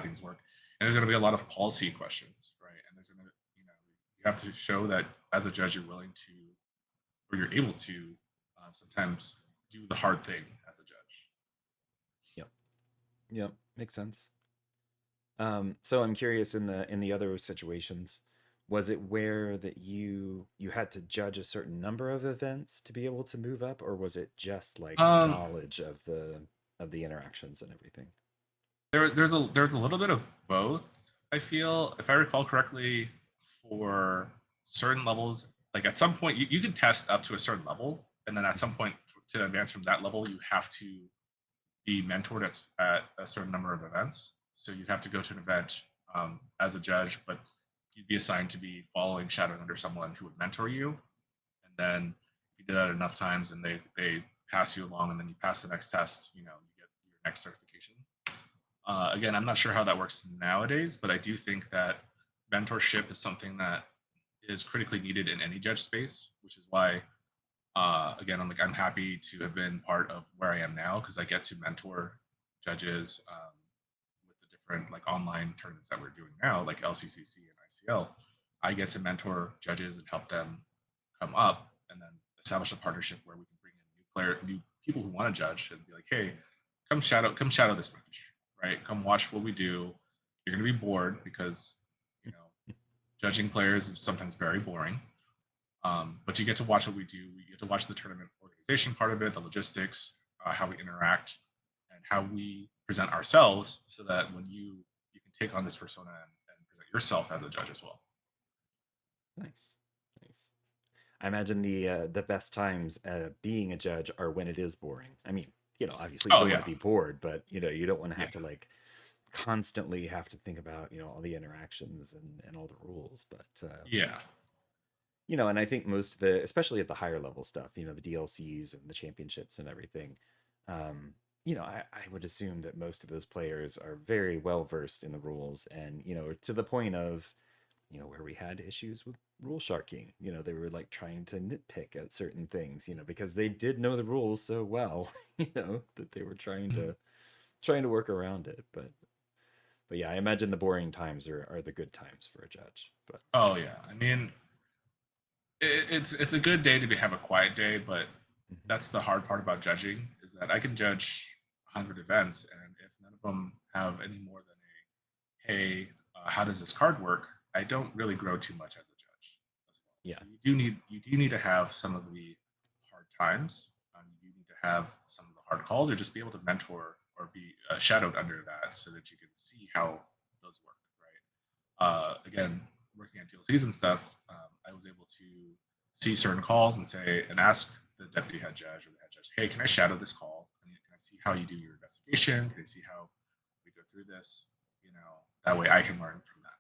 things work, and there's going to be a lot of policy questions, right? And there's going to you have to show that as a judge you're willing to, or you're able to, sometimes do the hard thing as a judge. Yep. Yep. Makes sense. So I'm curious, in the other situations, was it where that you had to judge a certain number of events to be able to move up, or was it just like Um, knowledge of the interactions and everything? there's a little bit of both. I feel, if I recall correctly, for certain levels, like at some point you can test up to a certain level, and then at some point to advance from that level, you have to be mentored at a certain number of events. So you'd have to go to an event as a judge, but you'd be assigned to be following, shadowing under someone who would mentor you. And then if you did that enough times and they pass you along, and then you pass the next test, you get your next certification. Again, I'm not sure how that works nowadays, but I do think that mentorship is something that is critically needed in any judge space, which is why, again, I'm happy to have been part of where I am now, because I get to mentor judges with the different like online tournaments that we're doing now, like LCCC and ICL. I get to mentor judges and help them come up, and then establish a partnership where we can bring in new people who want to judge, and be like, hey, come shadow this match, right? Come watch what we do. You're going to be bored because judging players is sometimes very boring. But you get to watch what we do. We get to watch the tournament organization part of it, the logistics, how we interact, and how we present ourselves, so that when you can take on this persona and present yourself as a judge as well. Nice. Nice. I imagine the best times being a judge are when it is boring. I mean, obviously you don't want to be bored, but you don't want to have to like constantly have to think about all the interactions and all the rules. But and I think most of the, especially at the higher level stuff, the DLCs and the championships and everything, I would assume that most of those players are very well versed in the rules, and to the point of where we had issues with rule sharking. They were like trying to nitpick at certain things, because they did know the rules so well, that they were trying to work around it. But yeah, I imagine the boring times are the good times for a judge. But I mean, it's a good day to have a quiet day, but that's the hard part about judging, is that I can judge 100 events, and if none of them have any more than a hey, how does this card work, I don't really grow too much as a judge as well. Yeah. So you do need to have some of the hard times. You do need to have some of the hard calls, or just be able to mentor or be shadowed under that, so that you can see how those work. Right. Again, working at DLCs and stuff, I was able to see certain calls and ask the deputy head judge or the head judge, hey, can I shadow this call? Can I see how you do your investigation? Can I see how we go through this? That way I can learn from that.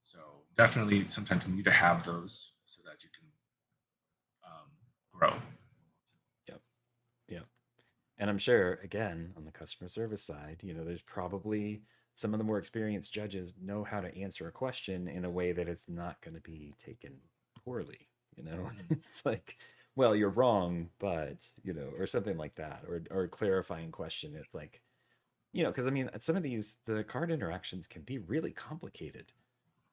So definitely sometimes you need to have those so that you can grow. Yep. And I'm sure, again, on the customer service side, there's probably some of the more experienced judges know how to answer a question in a way that it's not going to be taken poorly. It's like, well, you're wrong, but, or something like that, or a clarifying question. It's like, because I mean, some of the card interactions can be really complicated,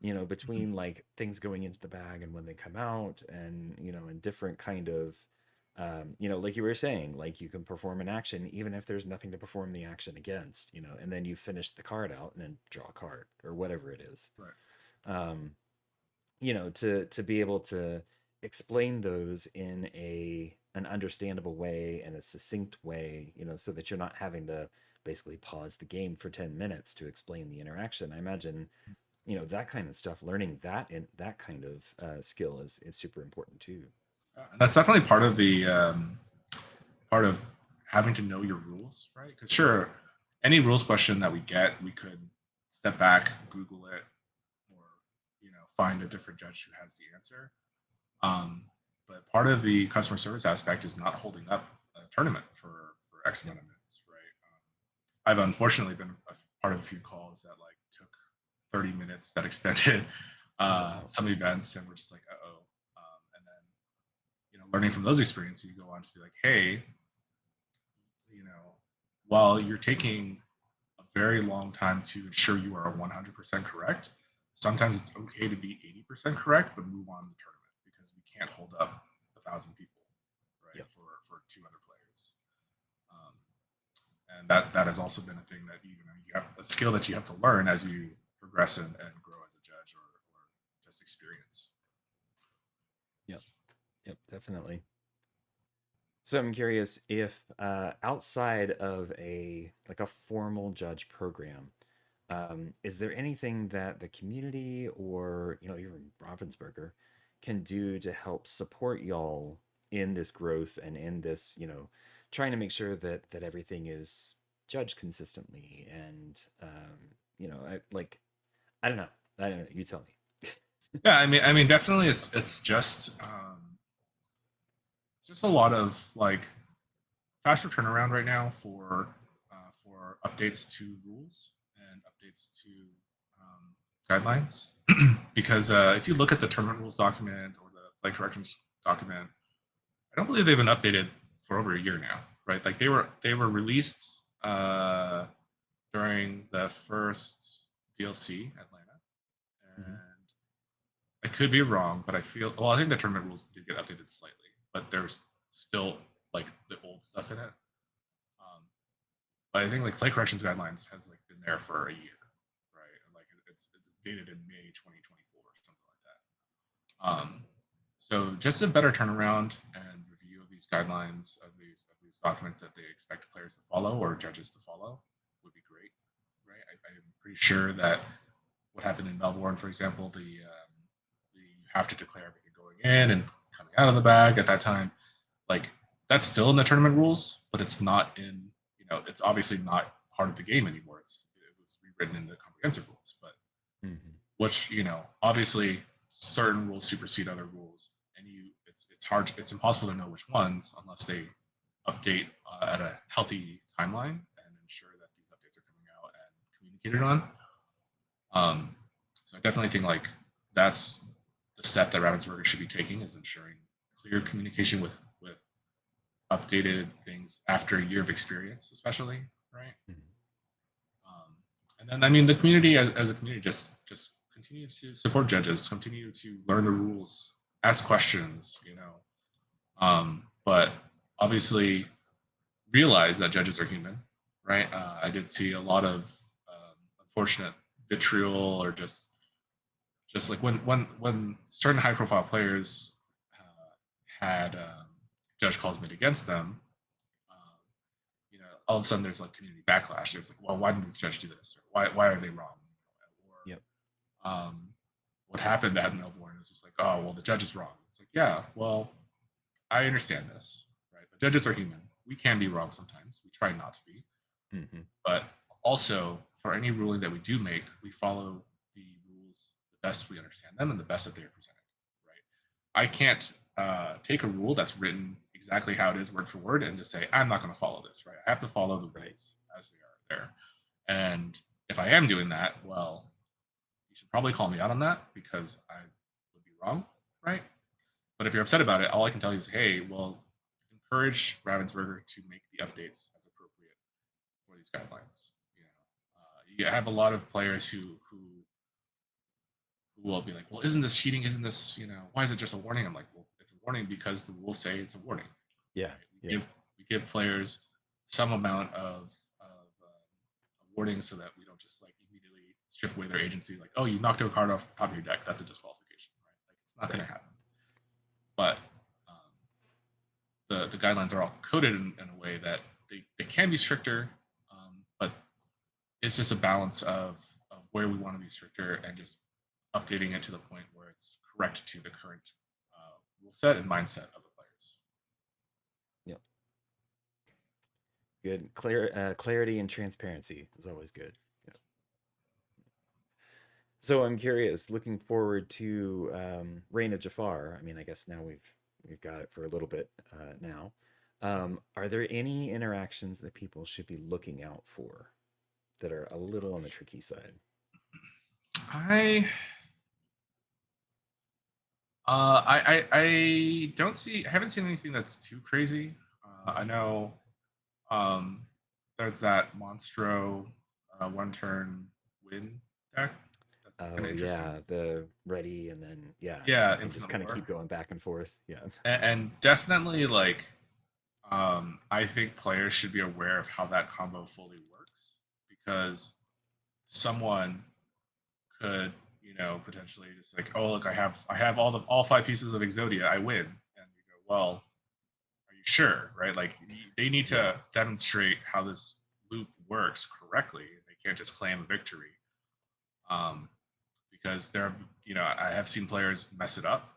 between like things going into the bag and when they come out, and, and different kind of, like you were saying, like you can perform an action even if there's nothing to perform the action against, and then you finish the card out and then draw a card or whatever it is. Right. To be able to explain those in an understandable way and a succinct way, so that you're not having to basically pause the game for 10 minutes to explain the interaction. I imagine, that kind of stuff, learning that and that kind of skill is super important too. That's definitely part of having to know your rules, right? Because sure, any rules question that we get, we could step back, Google it, or find a different judge who has the answer. But part of the customer service aspect is not holding up a tournament for X amount of minutes, right? I've unfortunately been a part of a few calls that like took 30 minutes that extended some events, and we're just like, uh-oh. And then learning from those experiences, you go on to be like, hey, while you're taking a very long time to ensure you are 100% correct, sometimes it's okay to be 80% correct, but move on the tournament, because we can't hold up 1,000 people, right? For two other players. And that has also been a thing that you have a skill that you have to learn as you progress and grow as a judge, or just experience. Yep, definitely. So I'm curious if outside of a formal judge program, is there anything that the community or even Ravensburger can do to help support y'all in this growth and in this trying to make sure that everything is judged consistently and I don't know. I don't know. You tell me. Yeah, I mean, definitely, it's just a lot of like faster turnaround right now for updates to rules and updates to guidelines. Because if you look at the tournament rules document or the play corrections document, I don't believe they've been updated for over a year now, right? Like they were released during the first DLC Atlanta, Mhm. and I could be wrong, but I think the tournament rules did get updated slightly, but there's still like the old stuff in it. Um, but I think like play corrections guidelines has like been there for a year, right? And like it's dated in May 2024 or something like that. So just a better turnaround and review of these guidelines of these documents that they expect players to follow or judges to follow would be great, right? I'm pretty sure that what happened in Melbourne, for example, the you have to declare everything going in and coming out of the bag at that time. Like that's still in the tournament rules, but it's not in it's obviously not part of the game anymore. It was rewritten in the comprehensive rules, but Mhm. which obviously certain rules supersede other rules, and it's hard, it's impossible to know which ones unless they update at a healthy timeline and ensure that these updates are coming out and communicated on. So I definitely think like that's the step that Ravensburger should be taking, is ensuring clear communication with updated things after a year of experience, especially, right? Mhm. And then I mean the community as a community just continue to support judges, continue to learn the rules, ask questions, but obviously realize that judges are human, right? I did see a lot of unfortunate vitriol, or just like when certain high profile players had judge calls made against them. Um, all of a sudden there's like community backlash. There's like, well, why did this judge do this? Or why are they wrong? Yep. Or what happened at Melbourne is just like, oh, well, the judge is wrong. It's like, yeah, well, I understand this, right? But judges are human. We can be wrong sometimes. We try not to be. Mhm. But also, for any ruling that we do make, we follow the rules the best we understand them and the best that they are presented, right? I can't take a rule that's written exactly how it is, word for word, and just say, I'm not going to follow this, right? I have to follow the Right. rules as they are there. And if I am doing that, well, you should probably call me out on that because I would be wrong, right? But if you're upset about it, all I can tell you is, hey, well, encourage Ravensburger to make the updates as appropriate for these guidelines. You have a lot of players who will be like, well, isn't this cheating? Isn't this, why is it just a warning? I'm like, well, it's a warning because the rules say it's a warning. Yeah. Right? Yeah. We give players some amount of warning so that we don't just like immediately strip away their agency. Like, oh, you knocked a card off the top of your deck, that's a disqualification, right? Like, it's not going Right. to happen. But um, the guidelines are all coded in a way that they can be stricter, but it's just a balance of where we want to be stricter and just updating it to the point where it's correct to the current rule set and mindset of the players. Yep. Good. Clarity and transparency is always good. Yeah. So I'm curious, looking forward to Reign of Jafar. I mean, I guess now we've got it for a little bit now. Are there any interactions that people should be looking out for that are a little on the tricky side? I I don't see. I haven't seen anything that's too crazy. I know there's that Monstro one turn win deck. That's kind Oh of interesting. yeah, the ready and then yeah, Yeah, and just Infinite kind of War, keep going back and forth. Yeah. and definitely like I think players should be aware of how that combo fully works, because someone could potentially just like, oh look, I have all five pieces of Exodia, I win, and you go, well, sure, right? Like they need Yeah. to demonstrate how this loop works correctly. They can't just claim a victory. Um, because I have seen players mess it up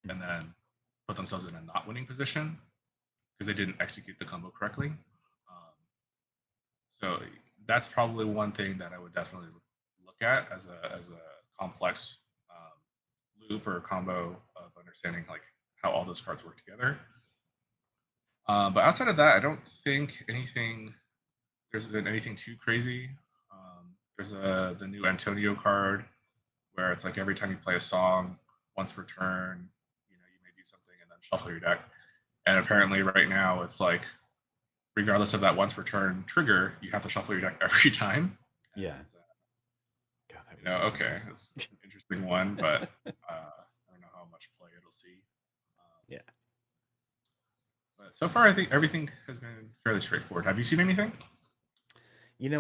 and then put themselves in a not winning position because they didn't execute the combo correctly. So that's probably one thing that I would definitely look at as a complex loop or combo of understanding like how all those cards work together. But outside of that, I don't think there's been anything too crazy. There's the new Antonio card where it's like every time you play a song once per turn, you may do something and then shuffle your deck. And apparently right now it's like regardless of that once per turn trigger, you have to shuffle your deck every time. And Yeah. God, okay, that's an interesting one, but I don't know how much play it'll see. Yeah. But so far, I think everything has been fairly straightforward. Have you seen anything?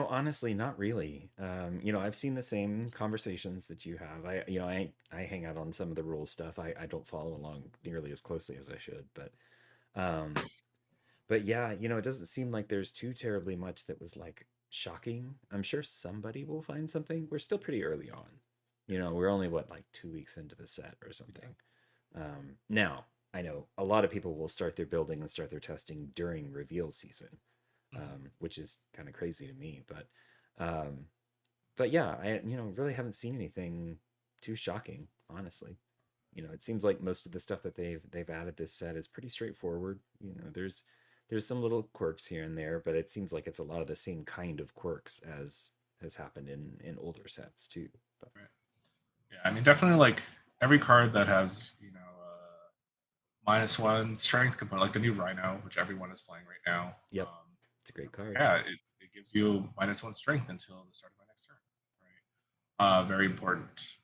Honestly, not really. I've seen the same conversations that you have. I hang out on some of the rules stuff. I don't follow along nearly as closely as I should, um, but yeah, it doesn't seem like there's too terribly much that was like shocking. I'm sure somebody will find something. We're still pretty early on. We're only what, like 2 weeks into the set or something. Now I know a lot of people will start their building and start their testing during reveal season, which is kind of crazy to me. Um, but yeah, I really haven't seen anything too shocking, honestly. It seems like most of the stuff that they've added this set is pretty straightforward. There's some little quirks here and there, but it seems like it's a lot of the same kind of quirks as has happened in older sets too. But Right. Yeah, I mean, definitely like every card that has -1 strength component, like the new Rhino, which everyone is playing right now. yep, it's a great card. Yeah, it gives you -1 strength until the start of my next turn. Very important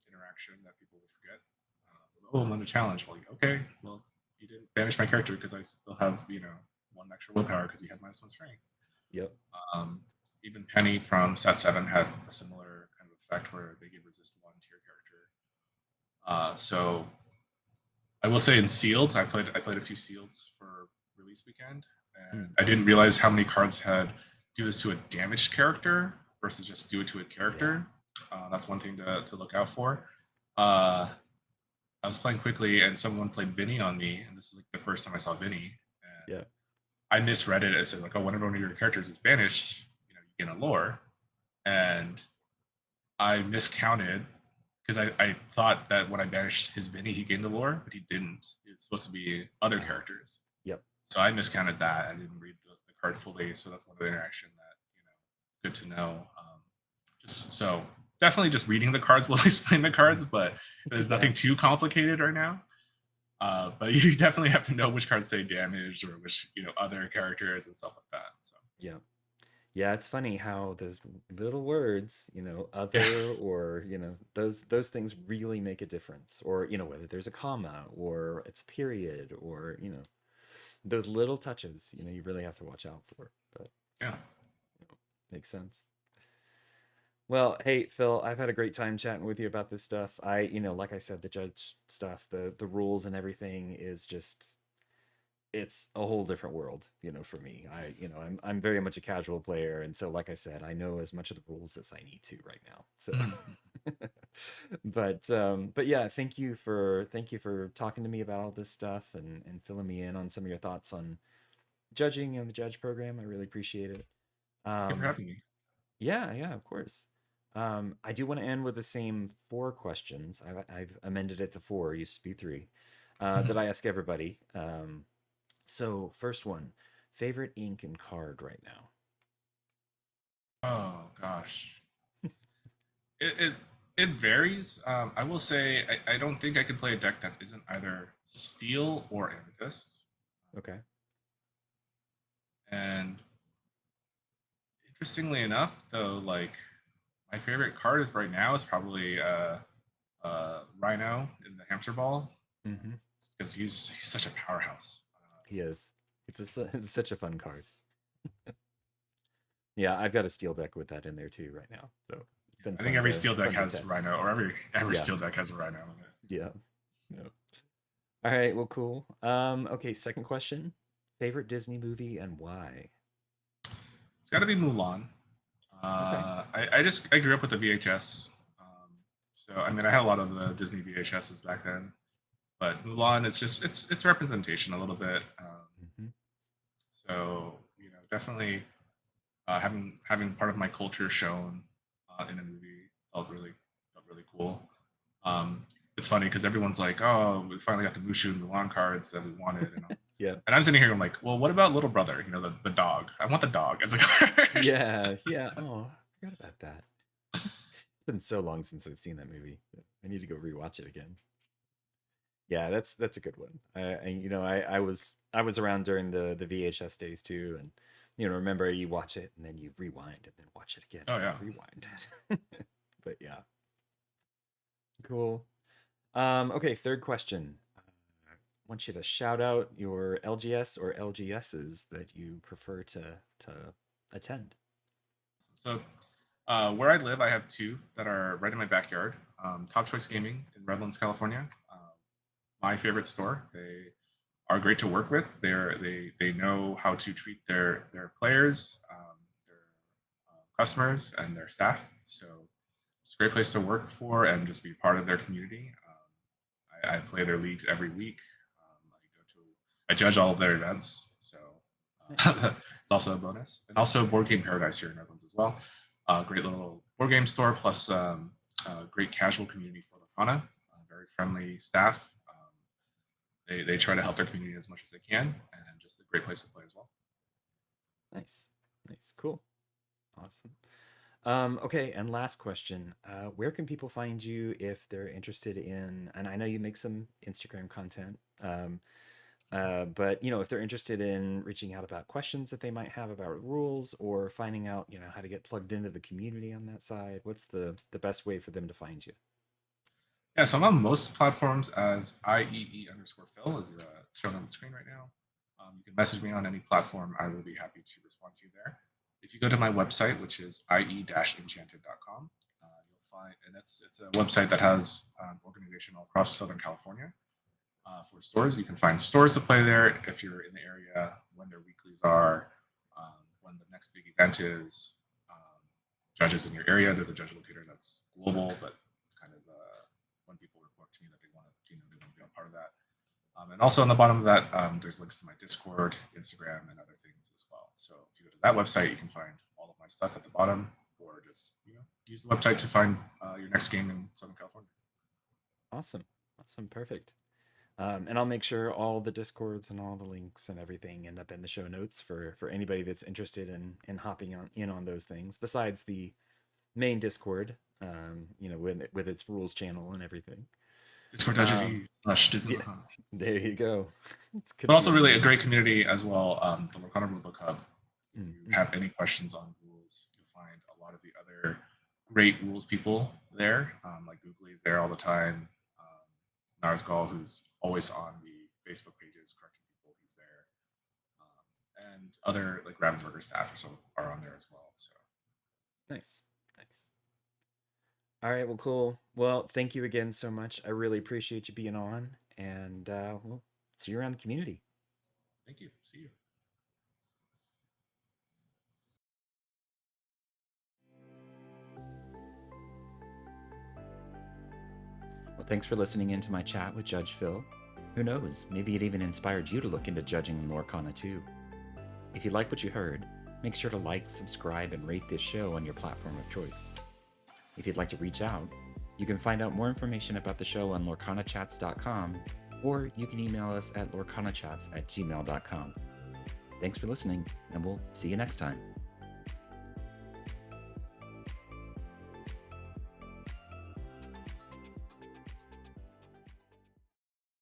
interaction that people will forget. I'm on a challenge. Well, okay, well, you didn't banish my character because I still have, 1 extra willpower because he had -1 strength. Yep. Um, even Penny from Set 7 had a similar kind of effect where they give resist 1 to your character. So I will say in sealed, I played a few sealeds for release weekend, and I didn't realize how many cards had do this to a damaged character versus just do it to a character. That's one thing to look out for. I was playing quickly, and someone played Vinny on me, and this is like the first time I saw Vinny. And Yeah. I misread it. It said like, "Oh, whenever one of your characters is banished, you get a lore," and I miscounted because I thought that when I banished his Vinny, he gained the lore, but he didn't. It's supposed to be other characters. Yep. So I miscounted that. I didn't read the card fully, so that's one of the interaction that good to know. Just so definitely just reading the cards will explain the cards, but there's nothing too complicated right now. But you definitely have to know which cards say damage or which other characters and stuff like that. So Yeah. Yeah, it's funny how those little words, other or, those things really make a difference. Or, whether there's a comma or it's a period or, those little touches, you really have to watch out for. But yeah, makes sense. Well, hey, Phil, I've had a great time chatting with you about this stuff. Like I said, the judge stuff, the rules and everything is just it's a whole different world, for me. I'm very much a casual player, and so like I said, I know as much of the rules as I need to right now. So but yeah, thank you for talking to me about all this stuff and filling me in on some of your thoughts on judging and the judge program. I really appreciate it. thank you for Um having me. yeah, of course. I do want to end with the same 4 questions. I've amended it to 4, it used to be 3, that I ask everybody. So, first one, favorite ink and card right now? Oh gosh, it it varies. I will say I don't think I can play a deck that isn't either steel or amethyst. Okay. And interestingly enough, though, like my favorite card is right now is probably Rhino in the hamster ball Mm-hmm. because he's such a powerhouse. He is. It's such a fun card. Yeah, I've got a steel deck with that in there too right now. So it's been I think fun every to steel deck fun to has test. Rhino, or every Yeah. steel deck has a Rhino in it. Yeah. No. All right, well, cool. Okay, second question. Favorite Disney movie and why? It's got to be Mulan. Okay. I grew up with the VHS, so I mean I had a lot of the Disney VHSs back then. But Mulan, it's representation a little bit. Hmm. So definitely having part of my culture shown in a movie felt really cool. Um, it's funny because everyone's like, "Oh, we finally got the Mushu and Mulan cards that we wanted," Yeah. and I'm sitting here, I'm like, "Well, what about Little Brother? The dog. I want the dog as a card." Yeah, yeah. Oh, I forgot about that. It's been so long since I've seen that movie. I need to go rewatch it again. Yeah, that's a good one. I was around during the VHS days too, and remember you watch it and then you rewind and then watch it again Oh and then yeah. rewind. But yeah, cool. Okay, third question. I want you to shout out your LGS or LGSs that you prefer to attend. So where I live, I have two that are right in my backyard. Top Choice Gaming in Redlands, California. My favorite store. They are great to work with. They know how to treat their players, their customers, and their staff. So it's a great place to work for and just be part of their community. I play their leagues every week. I judge all of their events, so Nice. it's also a bonus. And also Board Game Paradise here in Netherlands as well. Great little board game store plus great casual community for Lorcana. Very friendly staff. They try to help their community as much as they can, and just a great place to play as well. Nice. Nice. Cool. Awesome. Okay, and last question. Where can people find you if they're interested in, and I know you make some Instagram content, but if they're interested in reaching out about questions that they might have about rules or finding out, how to get plugged into the community on that side, what's the best way for them to find you? Yeah, so I'm on most platforms as IEE_Phil is shown on the screen right now. You can message me on any platform. I will be happy to respond to you there. If you go to my website, which is ie-enchanted.com, you'll find, and it's a website that has organization all across Southern California for stores. You can find stores to play there if you're in the area, when their weeklies are, when the next big event is, judges in your area. There's a judge locator that's global, but kind of when people report to me that they want to be a part of that. And also on the bottom of that, there's links to my Discord, Instagram, and other things as well. So if you go to that website, you can find all of my stuff at the bottom, or just use the website to find your next game in Southern California. Awesome. Awesome. Perfect. And I'll make sure all the discords and all the links and everything end up in the show notes for anybody that's interested in hopping on those things. Besides the main Discord, with its rules channel and everything. Discord.gg/Disney Yeah, Lorcana. there you go. It's But gonna be also really a amazing. great community as well. The Lorcana Rulebook Hub. If you Mm-hmm. have any questions on rules, you'll find a lot of the other great rules people there. Like Googly is there all the time. Narsgal, who's always on the Facebook pages correcting people, he's there. And other like Ravensburger staff are on there as well. So Nice, nice. All right, well, cool. Well, thank you again so much. I really appreciate you being on, and we'll see you around the community. thank you. See you. Well, thanks for listening in to my chat with Judge Phil. Who knows, maybe it even inspired you to look into judging in Lorcana too. If you like what you heard, make sure to like, subscribe, and rate this show on your platform of choice. If you'd like to reach out, you can find out more information about the show on LorcanaChats.com, or you can email us at LorcanaChats@gmail.com. Thanks for listening, and we'll see you next time.